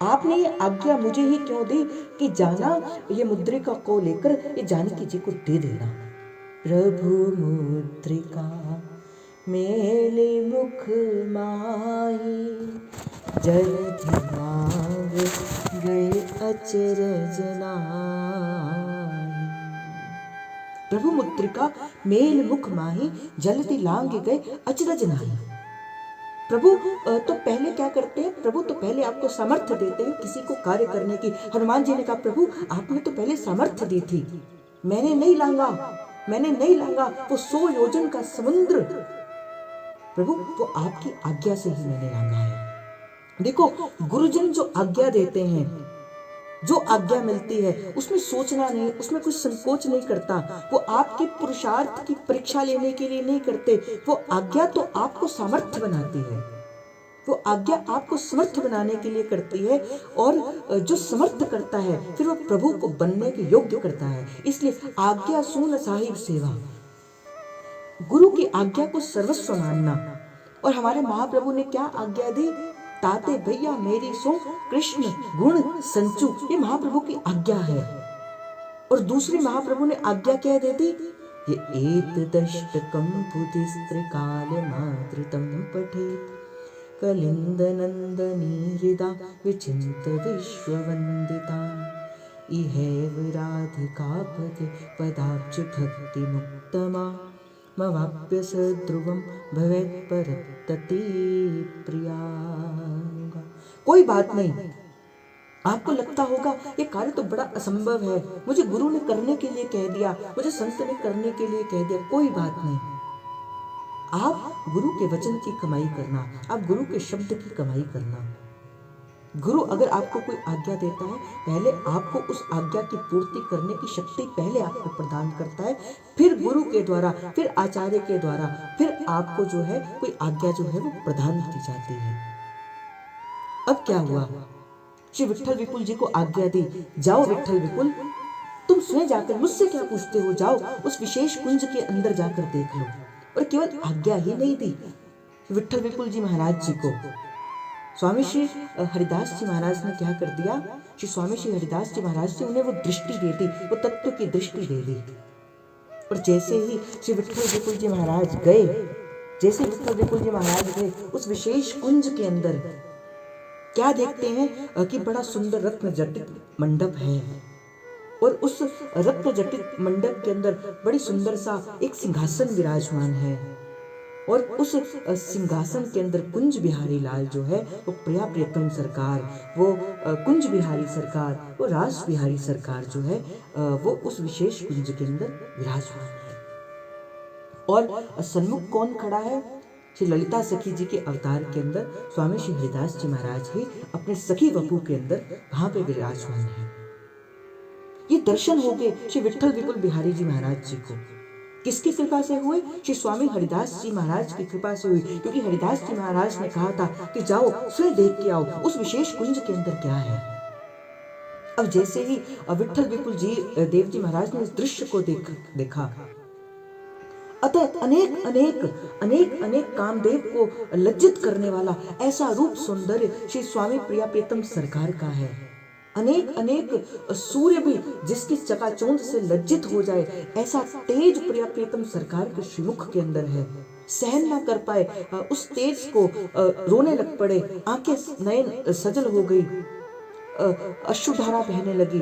आपने ये आज्ञा मुझे ही क्यों दी कि जाना ये मुद्रिका को लेकर ये जानकी जी को दे देना। प्रभु मुद्रिका मेले मुख माही, जलधि मांग गए अचरज नाहि। प्रभु मुद्रिका मेल मुख माही, जलधि लांग गए अचरज नाहि। प्रभु तो पहले क्या करते हैं? प्रभु तो पहले आपको सामर्थ्य देते हैं किसी को कार्य करने की। हनुमान जी ने कहा, प्रभु आपने तो पहले सामर्थ्य दी थी, मैंने नहीं लांगा वो 100 योजन का समुद्र, प्रभु वो आपकी आज्ञा से ही मैंने लांगा है। देखो, गुरुजन जो आज्ञा देते हैं, जो आज्ञा मिलती है, उसमें सोचना नहीं, उसमें कुछ संकोच नहीं करता। वो आपके पुरुषार्थ की परीक्षा लेने के लिए नहीं करते, वो आज्ञा तो आपको सामर्थ्य बनाती है, वो आज्ञा आपको समर्थ बनाने के लिए करती है। और जो समर्थ करता है फिर वो प्रभु को बनने के योग्य करता है। इसलिए आज्ञा सुन साहिब सेवा, गुरु की आज्ञा को सर्वस्व मानना। और हमारे महाप्रभु ने क्या आज्ञा दी? ताते भैया मेरी सो कृष्ण गुण संचु, ये महाप्रभु की आज्ञा है। और दूसरी महाप्रभु ने आज्ञा क्या दे दी? ये एतदष्टकं बुद्धिस्त्रिकाल मातृतं पठेत्, कलिंद नंदनी हृदा विचिंत विश्ववंदिता, इहैव राधिका पदे पदाब्ज भक्ति मुक्तमा, मवाप्य सद्रुवं भवेत् परतति प्रिया। कोई बात नहीं, आपको लगता होगा ये कार्य तो बड़ा असंभव है, मुझे गुरु ने करने के लिए कह दिया, मुझे संत ने करने के लिए कह दिया। कोई बात नहीं, आप गुरु के वचन की कमाई करना, आप गुरु के शब्द की कमाई करना। गुरु अगर आपको कोई आज्ञा देता है, पहले आपको उस आज्ञा की पूर्ति करने की शक्ति पहले आपको प्रदान करता है, फिर गुरु के द्वारा, फिर आचार्य के द्वारा, फिर आपको जो है कोई आज्ञा जो है वो प्रदान की जाती है। अब क्या हुआ? श्री विट्ठल विपुल जी को आज्ञा दी, जाओ विट्ठल विपुल, तुम स्वयं जाकर, मुझसे क्या पूछते हो, जाओ उस विशेष कुंज के अंदर जाकर देख लो। और केवल आज्ञा ही नहीं दी विट्ठल विपुल जी महाराज जी को, स्वामी श्री हरिदास जी महाराज ने क्या कर दिया? श्री स्वामी श्री हरिदास जी महाराज जी उन्हें वो दृष्टि दे दी, वो तत्व की दृष्टि दे दी। और जैसे ही श्री विट्ठल विपुल जी महाराज गए, उस विशेष कुंज के अंदर क्या देखते हैं कि बड़ा सुंदर रत्न जटित मंडप है। और उस रत्न जटित मंडप के अंदर बड़ी सुंदर सा एक सिंहासन विराजमान है। और उस सिंहासन के अंदर कुंज बिहारी लाल जो है वो प्रिया प्रियतम सरकार, वो कुंज बिहारी सरकार, वो रास बिहारी सरकार जो है वो उस विशेष कुंज के अंदर विराजमान है। और सन्मुख कौन खड़ा है? श्री ललिता सखी जी के अवतार के अंदर स्वामी श्री हरिदास जी महाराज ही अपने सखी वपू के अंदर वहां पे विराजमान है। ये दर्शन हो गए श्री विट्ठल विपुल बिहारी जी महाराज जी को। किसकी कृपा से हुए? श्री स्वामी हरिदास जी महाराज की कृपा से हुई, क्योंकि हरिदास जी महाराज ने कहा था कि जाओ स्वयं देख के आओ उस विशेष कुंज के अंदर क्या है। अब जैसे ही विट्ठल विपुल जी देव जी महाराज ने इस दृश्य को देखा, अतः अनेक कामदेव को लज्जित करने वाला ऐसा रूप सौंदर्य श्री स्वामी प्रिया प्रियतम सरकार का है। अनेक सूर्य भी जिसकी चकाचौंध से लज्जित हो जाए, ऐसा तेज प्रिया प्रियतम सरकार के श्रीमुख के अंदर है। सहन ना कर पाए उस तेज को, रोने लग पड़े, आंखें नयन सजल हो गई। अश्रुधारा बहने लगी,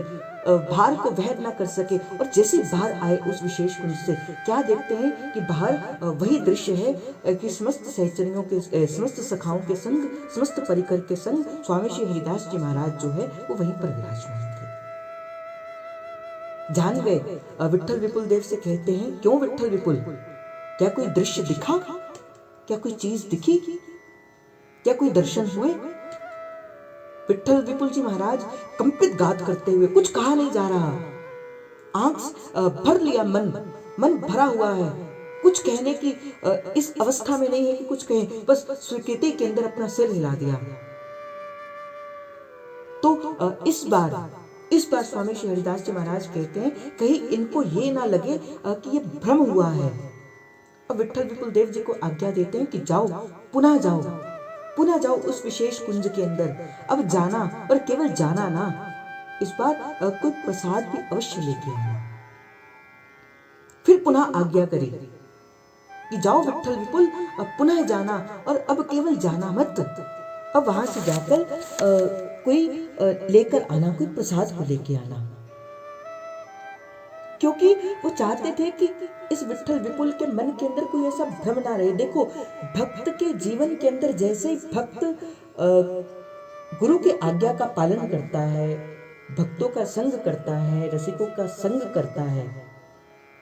भार को वहन ना कर सके। और जैसे बाहर आए उस विशेष कुंज से, क्या देखते हैं कि बाहर वही दृश्य है कि समस्त सहचरियों के, समस्त सखाओं के संग, समस्त परिकर के संग स्वामी श्री हरिदास जी महाराज जो है वो वहीं पर विराजमान थे। जान गए, विट्ठल विपुल देव से कहते हैं, क्यों विट्ठल विपुल, क्या कोई दृश्य दिखा, क्या कोई चीज दिखी, क्या कोई दर्शन हुए? विट्ठल विपुल जी महाराज कंपित गात करते हुए, कुछ कहा नहीं जा रहा, आंख भर लिया, मन भरा हुआ है, कुछ कहने की इस अवस्था में नहीं है कि कुछ कहें, बस स्वीकृति के अंदर अपना सिर हिला दिया। तो इस बार स्वामी श्री हरिदास जी महाराज कहते हैं, कहीं इनको ये ना लगे कि ये भ्रम हुआ है। अब विट्ठल विपुल देव जी को आज्ञा देते हैं कि जाओ, पुनः जाओ उस विशेष कुंज के अंदर। अब जाना, और केवल जाना ना, इस बार कोई प्रसाद भी अवश्य लेके आना। फिर पुनः आज्ञा करी कि जाओ विट्ठल विपुल, पुनः जाना, और अब केवल जाना मत, अब वहां से जाकर कोई लेकर आना, कोई प्रसाद को लेके आना। क्योंकि वो चाहते थे कि इस विट्ठल विपुल के मन के अंदर कोई ऐसा भ्रम ना रहे। देखो, भक्त के जीवन के अंदर जैसे ही भक्त गुरु की आज्ञा का पालन करता है, भक्तों का संग करता है, रसिकों का संग करता है,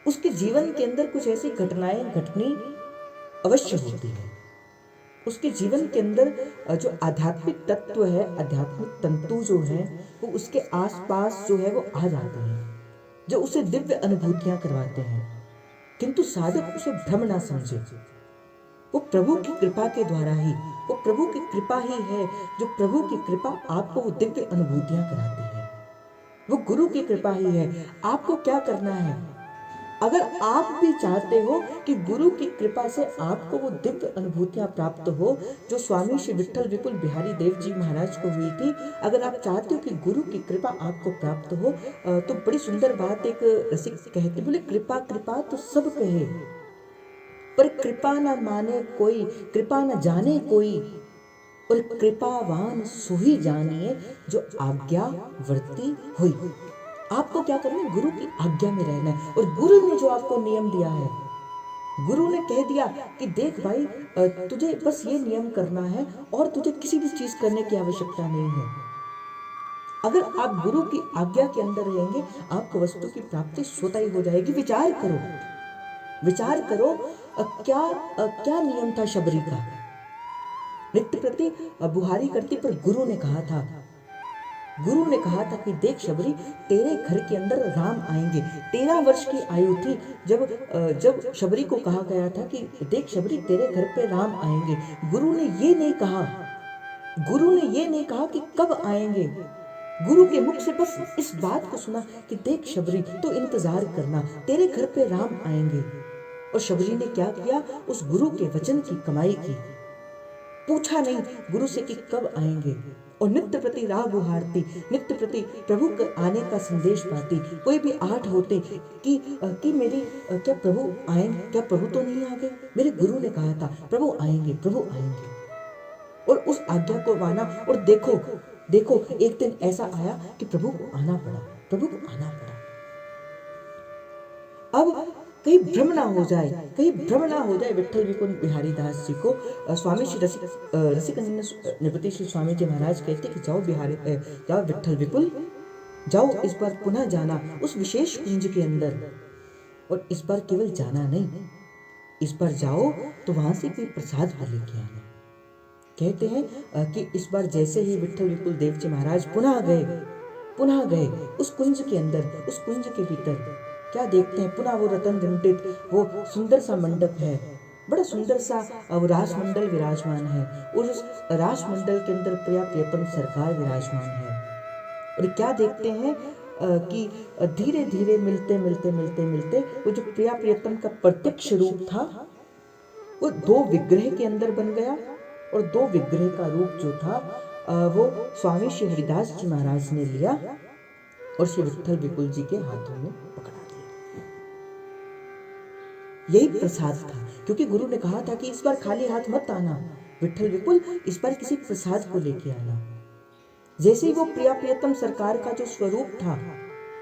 उसके जीवन के अंदर कुछ ऐसी घटनाएं घटनी अवश्य होती है। उसके जीवन के अंदर जो आध्यात्मिक तत्व है, आध्यात्मिक तंतु जो है, वो उसके आसपास जो है वो आ जाते हैं, जो उसे दिव्य अनुभूतियां करवाते हैं। किंतु साधक उसे भ्रम ना समझे। वो प्रभु की कृपा के द्वारा ही, वो प्रभु की कृपा ही है, जो प्रभु की कृपा आपको वो दिव्य अनुभूतियां कराती है। वो गुरु की कृपा ही है। आपको क्या करना है? अगर आप भी चाहते हो कि गुरु की कृपा से आपको वो दिव्य अनुभूतियां प्राप्त हो जो स्वामी श्री विट्ठल विपुल बिहारी देव जी महाराज को हुई थी, अगर आप चाहते हो कि गुरु की कृपा आपको प्राप्त हो, तो बड़ी सुंदर बात एक रसिक कहते, बोले कृपा कृपा तो सब कहे, पर कृपा न माने कोई, कृपा न जाने कोई, और कृपावान सो ही जानिए जो आज्ञावर्ती हुई। आपको क्या करना है? गुरु की आज्ञा में रहना है। और गुरु ने जो आपको नियम दिया है, गुरु ने कह दिया कि देख भाई, तुझे बस ये नियम करना है और तुझे किसी भी चीज करने की आवश्यकता नहीं है। अगर आप गुरु की आज्ञा के अंदर रहेंगे, आपको वस्तु की प्राप्ति स्वतः ही हो जाएगी। विचार करो, क्या नियम था शबरी का? नित्य प्रति बुहारी करती, पर गुरु ने कहा था कि देख शबरी, तेरे घर के अंदर राम आएंगे। 13 वर्ष की आयु थी जब शबरी को कहा गया था कि देख शबरी, तेरे घर पे राम आएंगे। गुरु ने ये नहीं कहा कि कब आएंगे। गुरु के मुख से बस इस बात को सुना कि देख शबरी, तो इंतजार करना, तेरे घर पे राम आएंगे। और शबरी ने क्या किया? उस गुरु के वचन की कमाई की। पूछा नहीं गुरु से कि कब आएंगे, और नित्य प्रति राह बुहारती, नित्य प्रति प्रभु के आने का संदेश पाती। कोई भी आहट होती कि मेरी क्या प्रभु आएंगे, क्या प्रभु तो नहीं आ गए? मेरे गुरु ने कहा था प्रभु आएंगे। और उस आज्ञा को माना। और देखो एक दिन ऐसा आया कि प्रभु को आना पड़ा। अब कहीं भ्रम ना हो जाए विट्ठल विपुल बिहारी दास जी को। स्वामी श्री रसिकानंद नृपति श्री स्वामी जी महाराज कहते कि जाओ विट्ठल विपुल, जाओ इस बार पुनः जाना उस विशेष कुंज के अंदर। और इस बार केवल जाना नहीं, इस बार जाओ तो वहां से कोई प्रसाद भी लेके आना। कहते हैं कि इस बार जैसे ही विट्ठल विपुल देव जी महाराज पुनः गए उस कुंज के अंदर, उस कुंज के भीतर, क्या देखते हैं? पुनः वो रतन घंटित वो सुंदर सा मंडप है, बड़ा सुंदर सा रास मंडल विराजमान है। उस रास मंडल के अंदर प्रिया प्रियतम सरकार विराजमान है। और क्या देखते हैं कि धीरे धीरे मिलते वो जो प्रिया प्रियतम का प्रत्यक्ष रूप था वो 2 विग्रह के अंदर बन गया। और 2 विग्रह का रूप जो था वो स्वामी श्री हरिदास जी महाराज ने लिया और श्री विट्ठल विपुल जी के हाथों में पकड़ा दिया। यही प्रसाद था, क्योंकि गुरु ने कहा था कि इस बार खाली हाथ मत आना विट्ठल विपुल, इस बार किसी प्रसाद को लेके आना। जैसे ही वो प्रिया प्रियतम सरकार का जो स्वरूप था,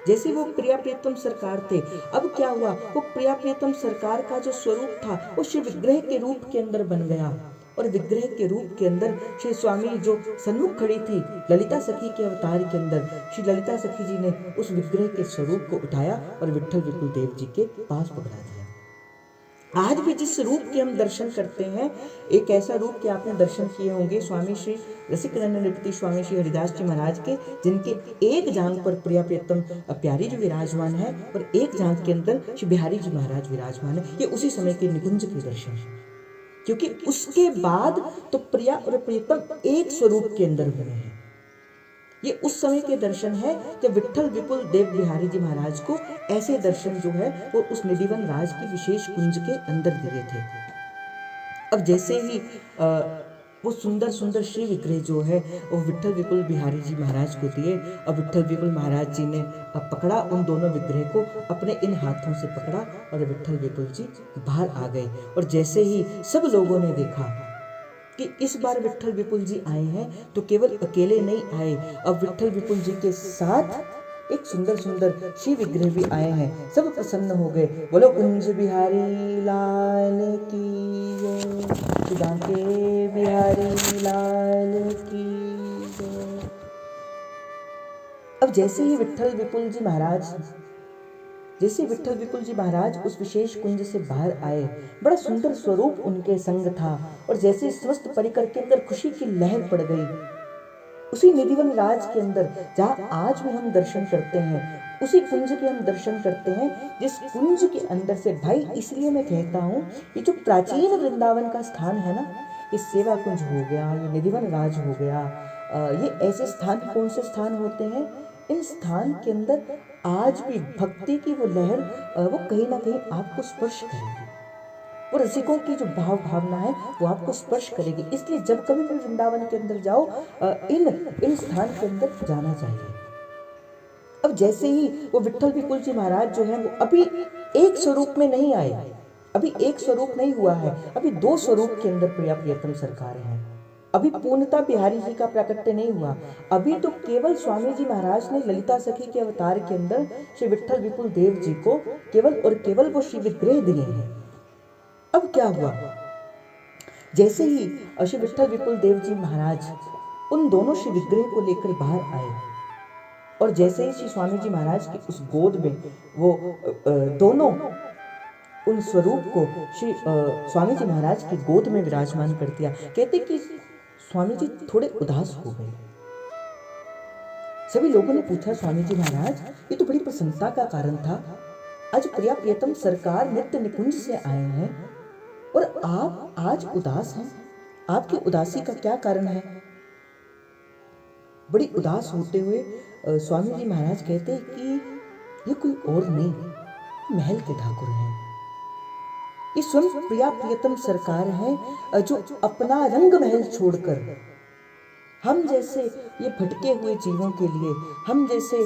जैसे वो प्रिया प्रियतम सरकार थे, अब क्या हुआ, वो प्रिया प्रियतम सरकार का जो स्वरूप था वो श्री विग्रह के रूप के अंदर बन गया। और विग्रह के रूप के अंदर श्री स्वामी जो सन्मुख खड़ी थी ललिता सखी के अवतार के अंदर, श्री ललिता सखी जी ने उस विग्रह के स्वरूप को उठाया और विट्ठल विपुल देव जी के पास पकड़ा दिया। आज भी जिस रूप के हम दर्शन करते हैं, एक ऐसा रूप के आपने दर्शन किए होंगे स्वामी श्री रसिक नंदन नृपति स्वामी श्री हरिदास जी महाराज के, जिनके एक जांघ पर प्रिया प्रियतम प्यारी जी विराजमान है और एक जांघ के अंदर श्री बिहारी जी महाराज विराजमान है। ये उसी समय के निकुंज के दर्शन है, क्योंकि उसके बाद तो प्रिया और प्रियतम एक स्वरूप के अंदर हुए हैं। ये उस समय के दर्शन है जब विट्ठल विपुल देव बिहारी जी महाराज को ऐसे दर्शन जो है वो उस निधिवन राज की विशेष कुंज के अंदर दिए थे। अब जैसे ही वो सुंदर सुंदर श्री विग्रह जो है वो विट्ठल विपुल बिहारी जी महाराज को दिए, अब विट्ठल विपुल महाराज जी ने पकड़ा उन दोनों विग्रह को, अपने इन हाथों से पकड़ा और विट्ठल विपुल जी बाहर आ गए। और जैसे ही सब लोगों ने देखा कि इस बार विट्ठल विपुल जी आए हैं तो केवल अकेले नहीं आए, अब विट्ठल विपुल जी के साथ एक सुंदर सुंदर श्री विग्रह भी आए हैं। सब प्रसन्न हो गए, बोलो कुंज बिहारी लाल की जय, सुधा के बिहारी लाल की जय। अब जैसे ही विट्ठल विपुल जी महाराज उस विशेष कुंज से बाहर आए, बड़ा सुंदर स्वरूप उनके संग था और जैसे समस्त परिकर के अंदर खुशी की लहर पड़ गई। उसी निधिवन राज के अंदर जहाँ आज भी हम दर्शन करते हैं, उसी कुंज के हम दर्शन करते हैं, जिस कुंज के अंदर से भाई, इसलिए मैं कहता हूँ ये जो प्राचीन वृंदावन का स्थान है ना, ये सेवा कुंज हो गया, ये निधिवन राज हो गया, ये ऐसे स्थान कौन से स्थान होते हैं, इन स्थान के अंदर आज भी भक्ति की वो लहर वो कहीं ना कहीं आपको स्पर्श करेगी, वो रसिकों की जो भाव भावना है वो आपको स्पर्श करेगी। इसलिए जब कभी भी वृंदावन के अंदर जाओ, इन स्थान के अंदर जाना चाहिए। अब जैसे ही वो विट्ठल विपुल जी महाराज जो है वो अभी एक स्वरूप में नहीं आए, अभी एक स्वरूप नहीं हुआ है, अभी दो स्वरूप के अंदर प्रिया प्रियतम सरकार है। अभी पूर्णता बिहारी जी का प्राकट्य नहीं हुआ, अभी तो केवल स्वामी जी महाराज ने ललिता सखी के अवतार के अंदर श्री विट्ठल विपुल देव जी को केवल और केवल वो श्री विग्रह दिए हैं। अब क्या हुआ, जैसे ही श्री विट्ठल विपुल देव जी महाराज उन दोनों श्री विग्रह को लेकर बाहर आए और जैसे ही श्री स्वामी जी महाराज की उस गोद में वो दोनों उन स्वरूप को श्री स्वामी जी महाराज की गोद में विराजमान कर दिया, कहते कि स्वामी जी थोड़े उदास हो गए। सभी लोगों ने पूछा, स्वामी जी महाराज ये तो बड़ी प्रसन्नता का कारण था, आज प्रिया प्रियतम सरकार नित्य निकुंज से आए हैं और आप आज उदास हैं, आपकी उदासी का क्या कारण है? बड़ी उदास होते हुए स्वामी जी महाराज कहते हैं कि ये कोई और नहीं, महल के ठाकुर हैं, ये स्वयं प्रिया प्रियतम सरकार हैं जो अपना रंग महल छोड़कर हम जैसे ये भटके हुए जीवों के लिए, हम जैसे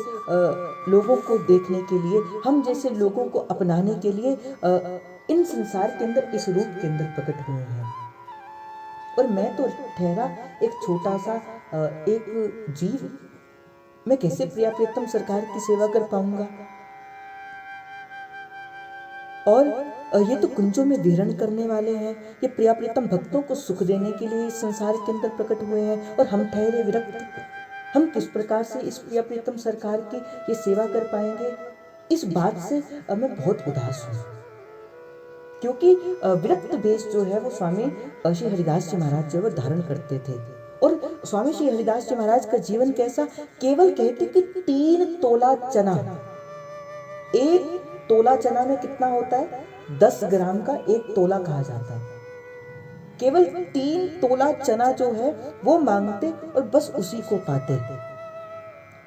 लोगों को देखने के लिए, हम जैसे लोगों को अपनाने के लिए इन संसार के अंदर इस रूप के अंदर प्रकट हुए हैं। और मैं तो ठहरा एक छोटा सा एक जीव, मैं कैसे प्रिया प्रियतम सरकार की सेवा कर पाऊंगा? और ये तो कुंजों में विहरण करने वाले हैं, ये प्रिया प्रियतम भक्तों को सुख देने के लिए इस संसार के अंदर प्रकट हुए हैं और हम ठहरे विरक्त, हम किस प्रकार से इस प्रिया प्रियतम सरकार की ये सेवा कर पाएंगे? इस बात से मैं बहुत उदास हूँ, क्योंकि विरक्त वेश जो है वो स्वामी श्री हरिदास जी महाराज जो है वो धारण करते थे। और स्वामी श्री हरिदास जी महाराज का जीवन कैसा, केवल कहते कि 3 तोला चना, एक तोला चना में कितना होता है, 10 ग्राम का एक तोला कहा जाता है, केवल 3 तोला चना जो है वो मांगते और बस उसी को पाते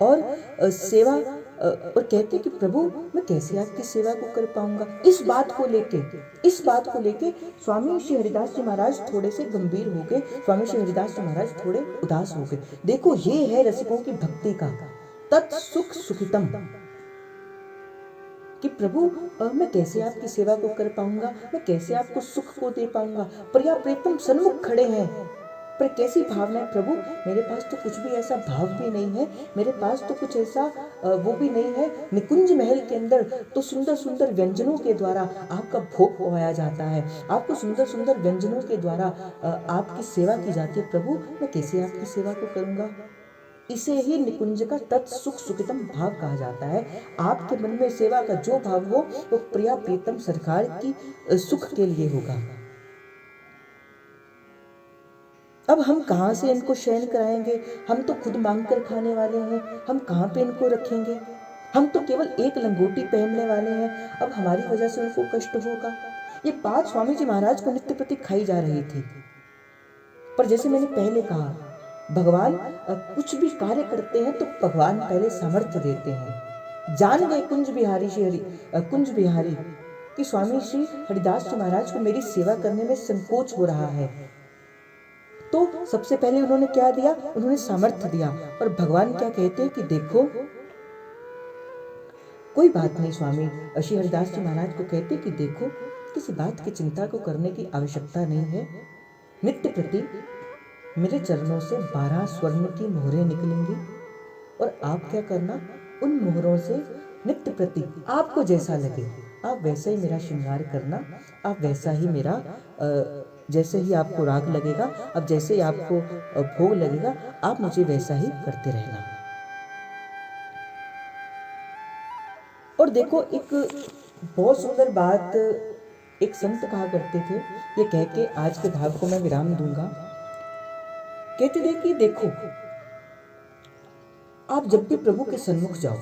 और सेवा और कहते कि प्रभु मैं कैसे आपकी सेवा को कर पाऊंगा। इस बात को लेके स्वामी श्री हरिदास जी महाराज थोड़े से गंभीर हो गए, स्वामी श्री हरिदास जी महाराज थोड़े उदास हो गए। देखो ये है रसिकों की भक्ति का तत्सुख सुखितम, कि प्रभु मैं कैसे आपकी सेवा को कर पाऊंगा, मैं कैसे आपको सुख को दे पाऊंगा। प्रिया प्रियतम सन्मुख खड़े हैं, पर कैसी भावना है प्रभु, मेरे पास तो कुछ भी ऐसा भाव भी नहीं है, मेरे पास तो कुछ ऐसा वो भी नहीं है। निकुंज महल के अंदर तो सुंदर सुंदर व्यंजनों के द्वारा आपका भोग पवाया जाता है, आपको सुंदर सुंदर व्यंजनों के द्वारा आपकी सेवा की जाती है। प्रभु मैं कैसे आपकी सेवा को करूँगा? इसे ही निकुंज का तत्सुख सुखितम भाव कहा जाता है। आपके मन में सेवा का जो भाव हो वो प्रिया प्रीतम सरकार की सुख के लिए होगा। अब हम कहाँ से इनको शयन कराएंगे? हम तो खुद मांग कर खाने वाले हैं, हम कहाँ पे इनको रखेंगे? हम तो केवल एक लंगोटी पहनने वाले हैं, अब हमारी वजह से उनको कष्ट होगा। ये बात स्वामी जी महाराज को नित्य प्रति खाई जा रही थी। पर जैसे मैंने पहले कहा, भगवान कुछ भी कार्य करते हैं तो भगवान पहले सामर्थ्य देते हैं। जान गए कुंज बिहारी कि स्वामी श्री हरिदास जी महाराज को मेरी सेवा करने में संकोच हो रहा है, तो सबसे पहले उन्होंने क्या दिया? उन्होंने सामर्थ्य दिया। और भगवान क्या कहते हैं कि देखो कोई बात नहीं, स्वामी श्री हरिदास जी महाराज को कहते कि देखो किसी बात की चिंता को करने की आवश्यकता नहीं है। नित्य प्रति मेरे चरणों से 12 स्वर्ण की मोहरें निकलेंगी और आप क्या करना, उन मोहरों से नित्य प्रति आपको जैसा लगे आप वैसा ही मेरा श्रृंगार करना, आप वैसा ही मेरा जैसे ही आपको राग लगेगा, अब जैसे ही आपको भोग लगेगा, आप मुझे वैसा ही करते रहना। और देखो एक बहुत सुंदर बात एक संत कहा करते थे, ये कह के आज के भाव को मैं विराम दूंगा। कहते थे कि देखो आप जब भी प्रभु के सन्मुख जाओ,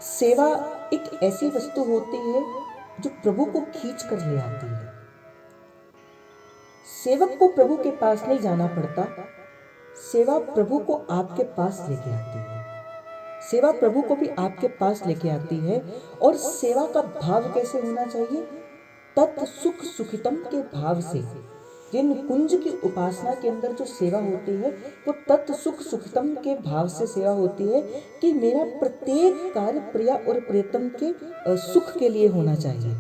सेवा एक ऐसी वस्तु होती है जो प्रभु को खींच कर ले आती है। सेवक को प्रभु के पास नहीं जाना पड़ता, सेवा प्रभु को आपके पास लेके आती है। सेवा प्रभु को भी आपके पास लेके आती है। और सेवा का भाव कैसे होना चाहिए? तत् सुख सुखितम के भाव से। जिन कुंज की उपासना के अंदर जो सेवा होती है वो तत् सुख सुखितम के भाव से सेवा होती है कि मेरा प्रत्येक कार्य प्रिया और प्रियतम के सुख के लिए होना चाहिए।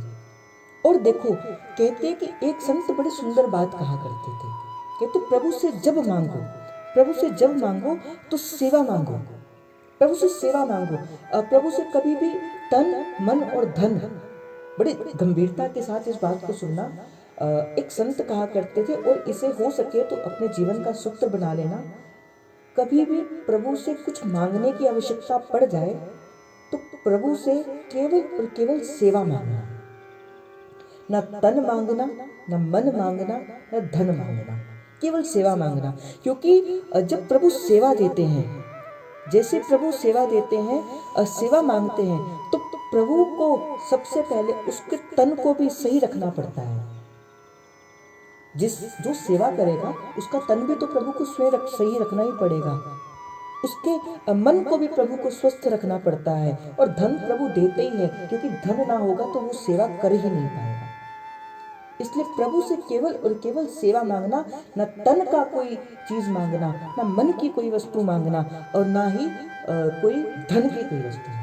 और देखो कहते हैं कि एक संत बड़ी सुंदर बात कहा करते थे, कहते प्रभु से जब मांगो तो सेवा मांगो, प्रभु से सेवा मांगो। प्रभु से कभी भी तन मन और धन, बड़ी गंभीरता के साथ इस बात को सुनना। एक संत कहा करते थे और इसे हो सके तो अपने जीवन का सूत्र बना लेना, कभी भी प्रभु से कुछ मांगने की आवश्यकता पड़ जाए तो प्रभु से केवल और केवल सेवा मांगना, न तन मांगना, न मन मांगना, न धन मांगना, केवल सेवा मांगना। क्योंकि जब प्रभु सेवा देते हैं, जैसे प्रभु सेवा देते हैं, सेवा मांगते हैं, तो प्रभु को सबसे पहले उसके तन को भी सही रखना पड़ता है। जो सेवा करेगा उसका तन भी तो प्रभु को स्वयं सही रखना ही पड़ेगा, उसके मन को भी प्रभु को स्वस्थ रखना पड़ता है। और धन प्रभु देते ही है, क्योंकि धन ना होगा तो वो सेवा कर ही नहीं पाएगा। इसलिए प्रभु से केवल और केवल सेवा मांगना, न तन का कोई चीज मांगना, न मन की कोई वस्तु मांगना, और ना ही कोई धन की कोई वस्तु मांगना।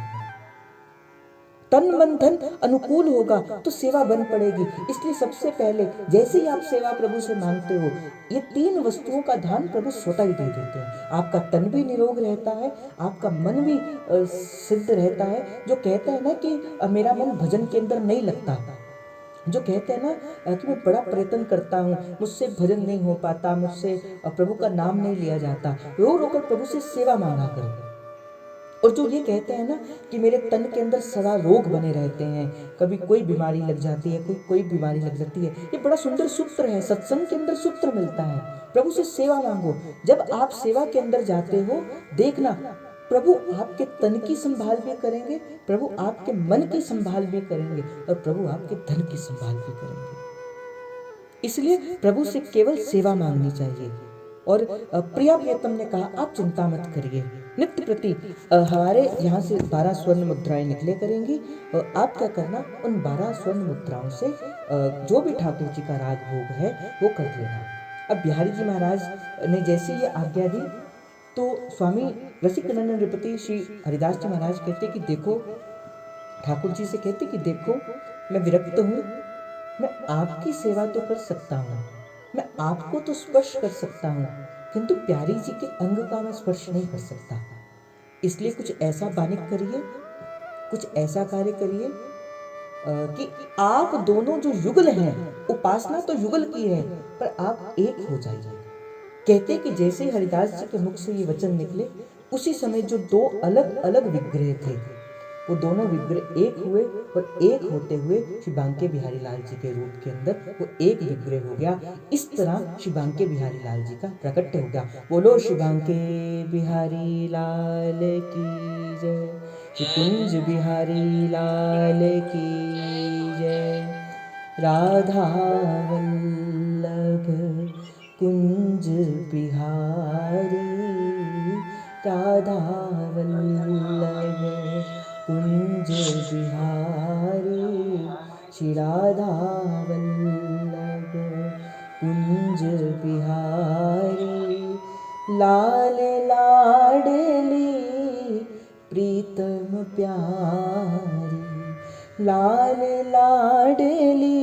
तन मन धन अनुकूल होगा तो सेवा बन पड़ेगी। इसलिए सबसे पहले जैसे ही आप सेवा प्रभु से मांगते हो, ये 3 वस्तुओं का ध्यान प्रभु स्वतः ही दे देते हैं। आपका तन भी निरोग रहता है, आपका मन भी सिद्ध रहता है। जो कहता है ना कि मेरा मन भजन के अंदर नहीं लगता, जो कहते हैं ना कि मैं बड़ा प्रयत्न करता हूँ, मुझसे भजन नहीं हो पाता, मुझसे प्रभु का नाम नहीं लिया जाता, रो रो कर प्रभु से सेवा मांगा करो। और जो ये कहते हैं ना कि मेरे तन के अंदर सदा रोग बने रहते हैं, कभी कोई बीमारी लग जाती है, कोई बीमारी लग जाती है, ये बड़ा सुंदर सूत्र है, सत्संग के अंदर सूत्र मिलता है। प्रभु से सेवा मांगो। जब आप सेवा के अंदर जाते हो, देखना प्रभु आपके तन की संभाल भी करेंगे, प्रभु आपके मन की संभाल भी करेंगे, और प्रभु आपके धन की संभाल भी करेंगे। इसलिए प्रभु से केवल सेवा मांगनी चाहिए। और प्रिया प्रियतम ने कहा आप चिंता मत करिए, नित्य प्रति हमारे यहाँ से 12 स्वर्ण मुद्राएं निकले करेंगी, और आप क्या करना, उन 12 स्वर्ण मुद्राओं से जो भी ठाकुर जी का राग भोग है वो कर लेना। अब बिहारी जी महाराज ने जैसे ये आज्ञा दी तो स्वामी रसिकानंद नृपति श्री हरिदास जी महाराज कहते कि देखो, ठाकुर जी से कहते कि देखो मैं विरक्त हूँ, मैं आपकी सेवा तो कर सकता हूँ, मैं आपको तो स्पर्श कर सकता हूँ, किंतु प्यारी जी के अंग का मैं स्पर्श नहीं कर सकता। इसलिए कुछ ऐसा बानिक करिए, कुछ ऐसा कार्य करिए कि आप दोनों जो युगल हैं, उपासना तो युगल की है, पर आप एक हो जाइए। कहते कि जैसे हरिदास जी के मुख से ये वचन निकले, उसी समय जो दो अलग अलग विग्रह थे, वो दोनों विग्रह एक हुए, और एक होते हुए श्री बांके बिहारी लाल जी के रूप के अंदर वो एक विग्रह हो गया। इस तरह श्री बांके बिहारी लाल जी का प्रकट हो गया। बोलो श्री बांके बिहारी लाल की जय, श्री कुंज बिहारी लाल की जय। राधा वल्लभ कुंज बिहारी, राधा वल्लभ कुंज बिहारी, श्री राधा वल्लभ कुंज बिहारी। लाल लाडली प्रीतम प्यारी, लाल लाडली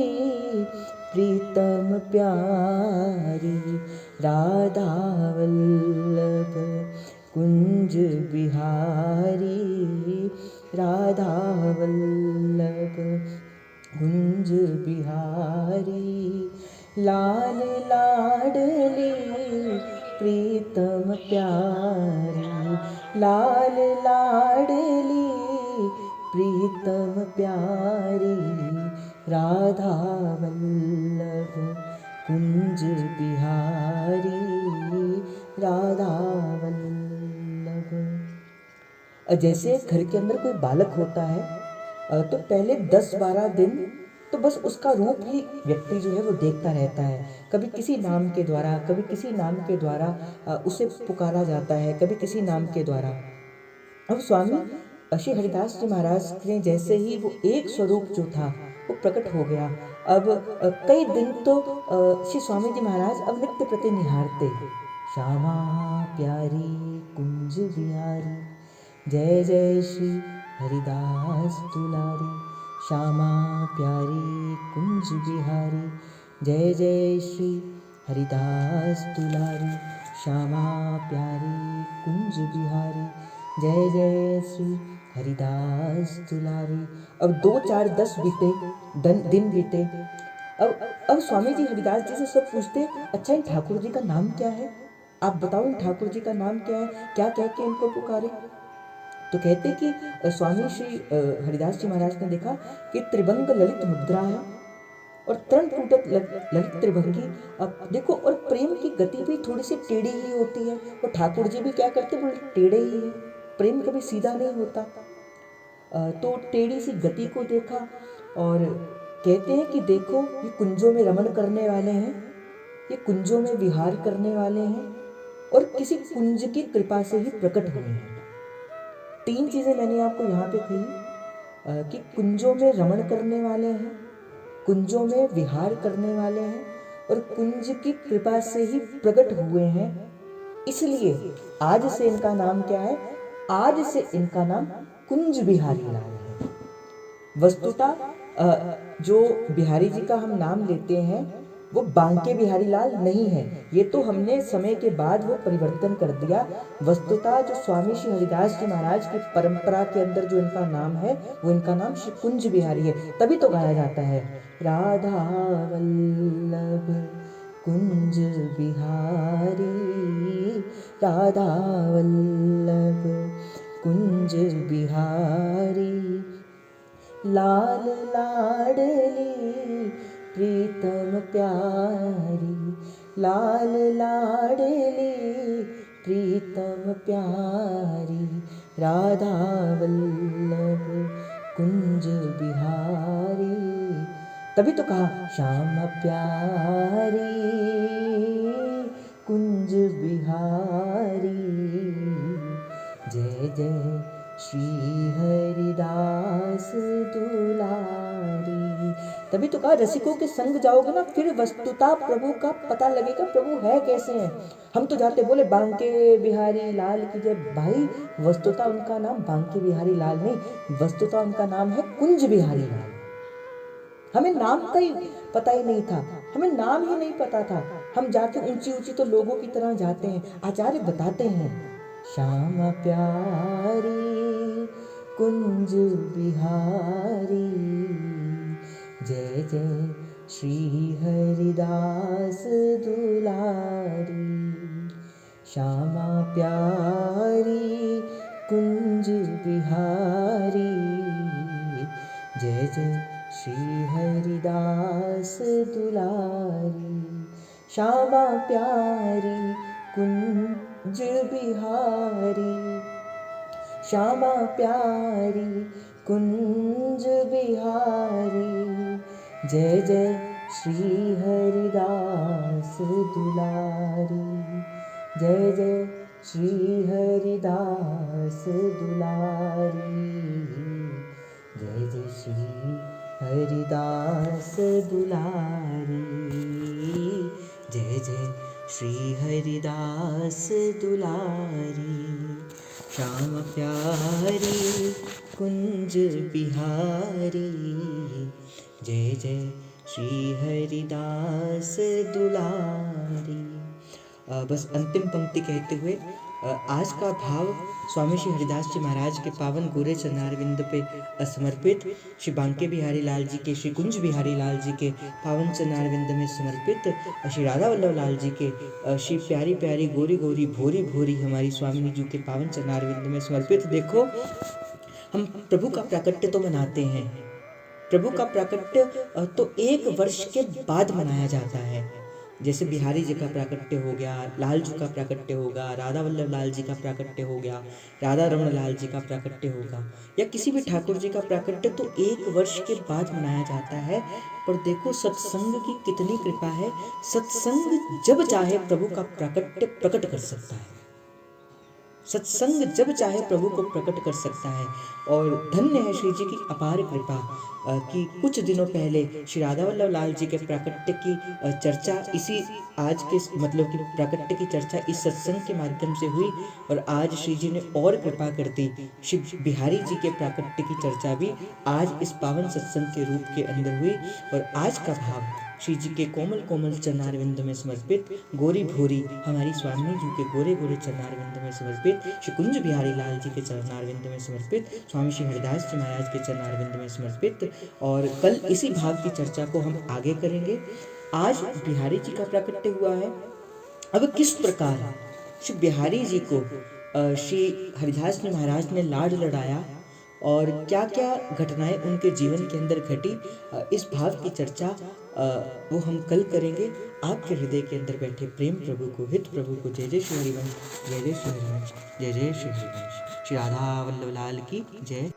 प्रीतम प्यारी, राधा वल्लभ कुंज बिहारी, राधा वल्लभ कुंज बिहारी। लाल लाडली प्रीतम प्यारी, लाल लाडली प्रीतम प्यारी, राधा वल्लभ कुंज बिहारी, राधा वल्लभ। जैसे घर के अंदर कोई बालक होता है तो पहले 10-12 दिन तो बस उसका रूप ही व्यक्ति जो है वो देखता रहता है। कभी किसी नाम के द्वारा, कभी किसी नाम के द्वारा उसे पुकारा जाता है, कभी किसी नाम के द्वारा। अब स्वामी श्री हरिदास जी महाराज ने जैसे ही वो एक स्वरूप जो था वो प्रकट हो गया। अब कई दिन तो श्री स्वामी जी महाराज अब नित्य प्रति निहारते, श्यामा प्यारी कुंज बिहारी, जय जय श्री हरिदास दुलारी। श्यामा प्यारी कुंज बिहारी, जय जय श्री हरिदास दुलारी। श्यामा प्यारी कुंज बिहारी, जय जय श्री हरिदास दुलारी। अब 2-4-10 बीते, दिन बीते। अब स्वामी जी हरिदास जी से सब पूछते, अच्छा इन ठाकुर जी का नाम क्या है, आप बताओ इन ठाकुर जी का नाम क्या है, क्या कह के इनको पुकारे। तो कहते कि स्वामी श्री हरिदास जी महाराज ने देखा कि त्रिभंग ललित मुद्रा है और तरण टूटत ललित त्रिभंगी। अब देखो, और प्रेम की गति भी थोड़ी सी टेढ़ी ही होती है, और ठाकुर जी भी क्या करते, बोले टेढ़े ही है, प्रेम कभी सीधा नहीं होता। तो टेढ़ी सी गति को देखा और कहते हैं कि देखो ये कुंजों में रमन करने वाले हैं, ये कुंजों में विहार करने वाले हैं, और किसी कुंज की कृपा से ही प्रकट हुए हैं। 3 चीजें मैंने आपको यहाँ पे कही कि कुंजों में रमण करने वाले हैं, कुंजों में विहार करने वाले हैं, और कुंज की कृपा से ही प्रकट हुए हैं। इसलिए आज से इनका नाम क्या है, आज से इनका नाम कुंज बिहारी लाल है। वस्तुतः जो बिहारी जी का हम नाम लेते हैं वो बांके बिहारी लाल नहीं है, ये तो हमने समय के बाद वो परिवर्तन कर दिया। वस्तुतः जो स्वामी श्री हरिदास जी महाराज की परंपरा के अंदर जो इनका नाम है वो इनका नाम श्री कुंज बिहारी है। तभी तो गाया जाता है, राधा वल्लभ कुंज बिहारी, राधा वल्लभ कुंज बिहारी। लाल लाडली प्रीतम प्यारी, लाल लाडली प्रीतम प्यारी, राधा वल्लभ कुंज बिहारी। तभी तो कहा श्याम प्यारी कुंज बिहारी, जय जय श्री हरिदास दुलारी। तभी तो कहा रसिकों के संग जाओगे ना, फिर वस्तुता प्रभु का पता लगेगा, प्रभु है कैसे हैं। हम तो जाते बोले बांके बिहारी लाल की जय, भाई वस्तुता उनका नाम बांके बिहारी लाल नहीं, वस्तुता उनका नाम है कुंज बिहारी लाल। हमें नाम का ही पता ही नहीं था, हमें नाम ही नहीं पता था। हम जाते ऊंची ऊंची तो लोगों की तरह जाते हैं। आचार्य बताते हैं, श्यामा प्यारी कुंज बिहारी, जय जय श्री हरिदास दुलारी। श्यामा प्यारी कुंज बिहारी, जय जय श्री हरिदास दुलारी। श्यामा प्यारी कुंज बिहारी, श्यामा प्यारी कुंज बिहारी, जय जय श्री हरिदास दुलारी, जय जय श्री हरिदास दुलारी, जय जय श्री हरिदास दुलारी, जय जय श्री हरिदास दुलारी। श्याम प्यारी कुंज बिहारी, जय जय श्री हरिदास दुलारी। बस अंतिम पंक्ति कहते हुए आज का भाव स्वामी श्री हरिदास जी महाराज के पावन गोरे चरणारविंद पे समर्पित, श्री बांके बिहारी लाल जी के, श्री कुंज बिहारी लाल जी के पावन चरणारविंद में समर्पित, श्री राधा वल्लभ लाल जी के श्री प्यारी प्यारी गोरी गोरी भोरी भोरी हमारी स्वामिनी जी के पावन चरणारविंद में समर्पित। देखो, हम प्रभु का प्राकट्य तो मनाते हैं, प्रभु का प्राकट्य तो एक वर्ष के बाद मनाया जाता है। जैसे बिहारी जी का प्राकट्य हो गया, लाल जी का प्राकट्य होगा, राधा वल्लभ लाल जी का प्राकट्य हो गया, राधा रमण लाल जी का प्राकट्य होगा, या किसी भी ठाकुर जी का प्राकट्य तो एक वर्ष के बाद मनाया जाता है। पर देखो सत्संग की कितनी कृपा है, सत्संग जब चाहे प्रभु का प्राकट्य प्रकट कर सकता है, सत्संग जब चाहे प्रभु को प्रकट कर सकता है। और धन्य है श्री जी की अपार कृपा कि कुछ दिनों पहले श्री राधा वल्लभ लाल जी के प्राकट्य की चर्चा इसी आज के मतलब कि प्राकट्य की चर्चा इस सत्संग के माध्यम से हुई, और आज श्री जी ने और कृपा कर दी, श्री बिहारी जी के प्राकट्य की चर्चा भी आज इस पावन सत्संग के रूप के अंदर हुई। और आज का भाव श्री जी के कोमल कोमल चरणारविंद में समर्पित, गोरी भोरी हमारी स्वामिनी जी के गोरे गोरे चरणारविंद में समर्पित, श्री कुंज बिहारी लाल जी के चरणारविंद में समर्पित, स्वामी श्री हरिदास जी महाराज के चरणारविंद में समर्पित। और कल इसी भाव की चर्चा को हम आगे करेंगे। आज बिहारी जी का प्राकट्य हुआ है। अब किस प्रकार श्री बिहारी जी को श्री हरिदास जी महाराज ने लाड लड़ाया और क्या क्या घटनाएं उनके जीवन के अंदर घटी, इस भाव की चर्चा वो हम कल करेंगे। आपके हृदय के अंदर बैठे प्रेम प्रभु को, हित प्रभु को, जय जय श्री हरिवंश, जय जय श्री हरिवंश, जय जय श्री हरिवंश। श्री राधा वल्लभ लाल की जय।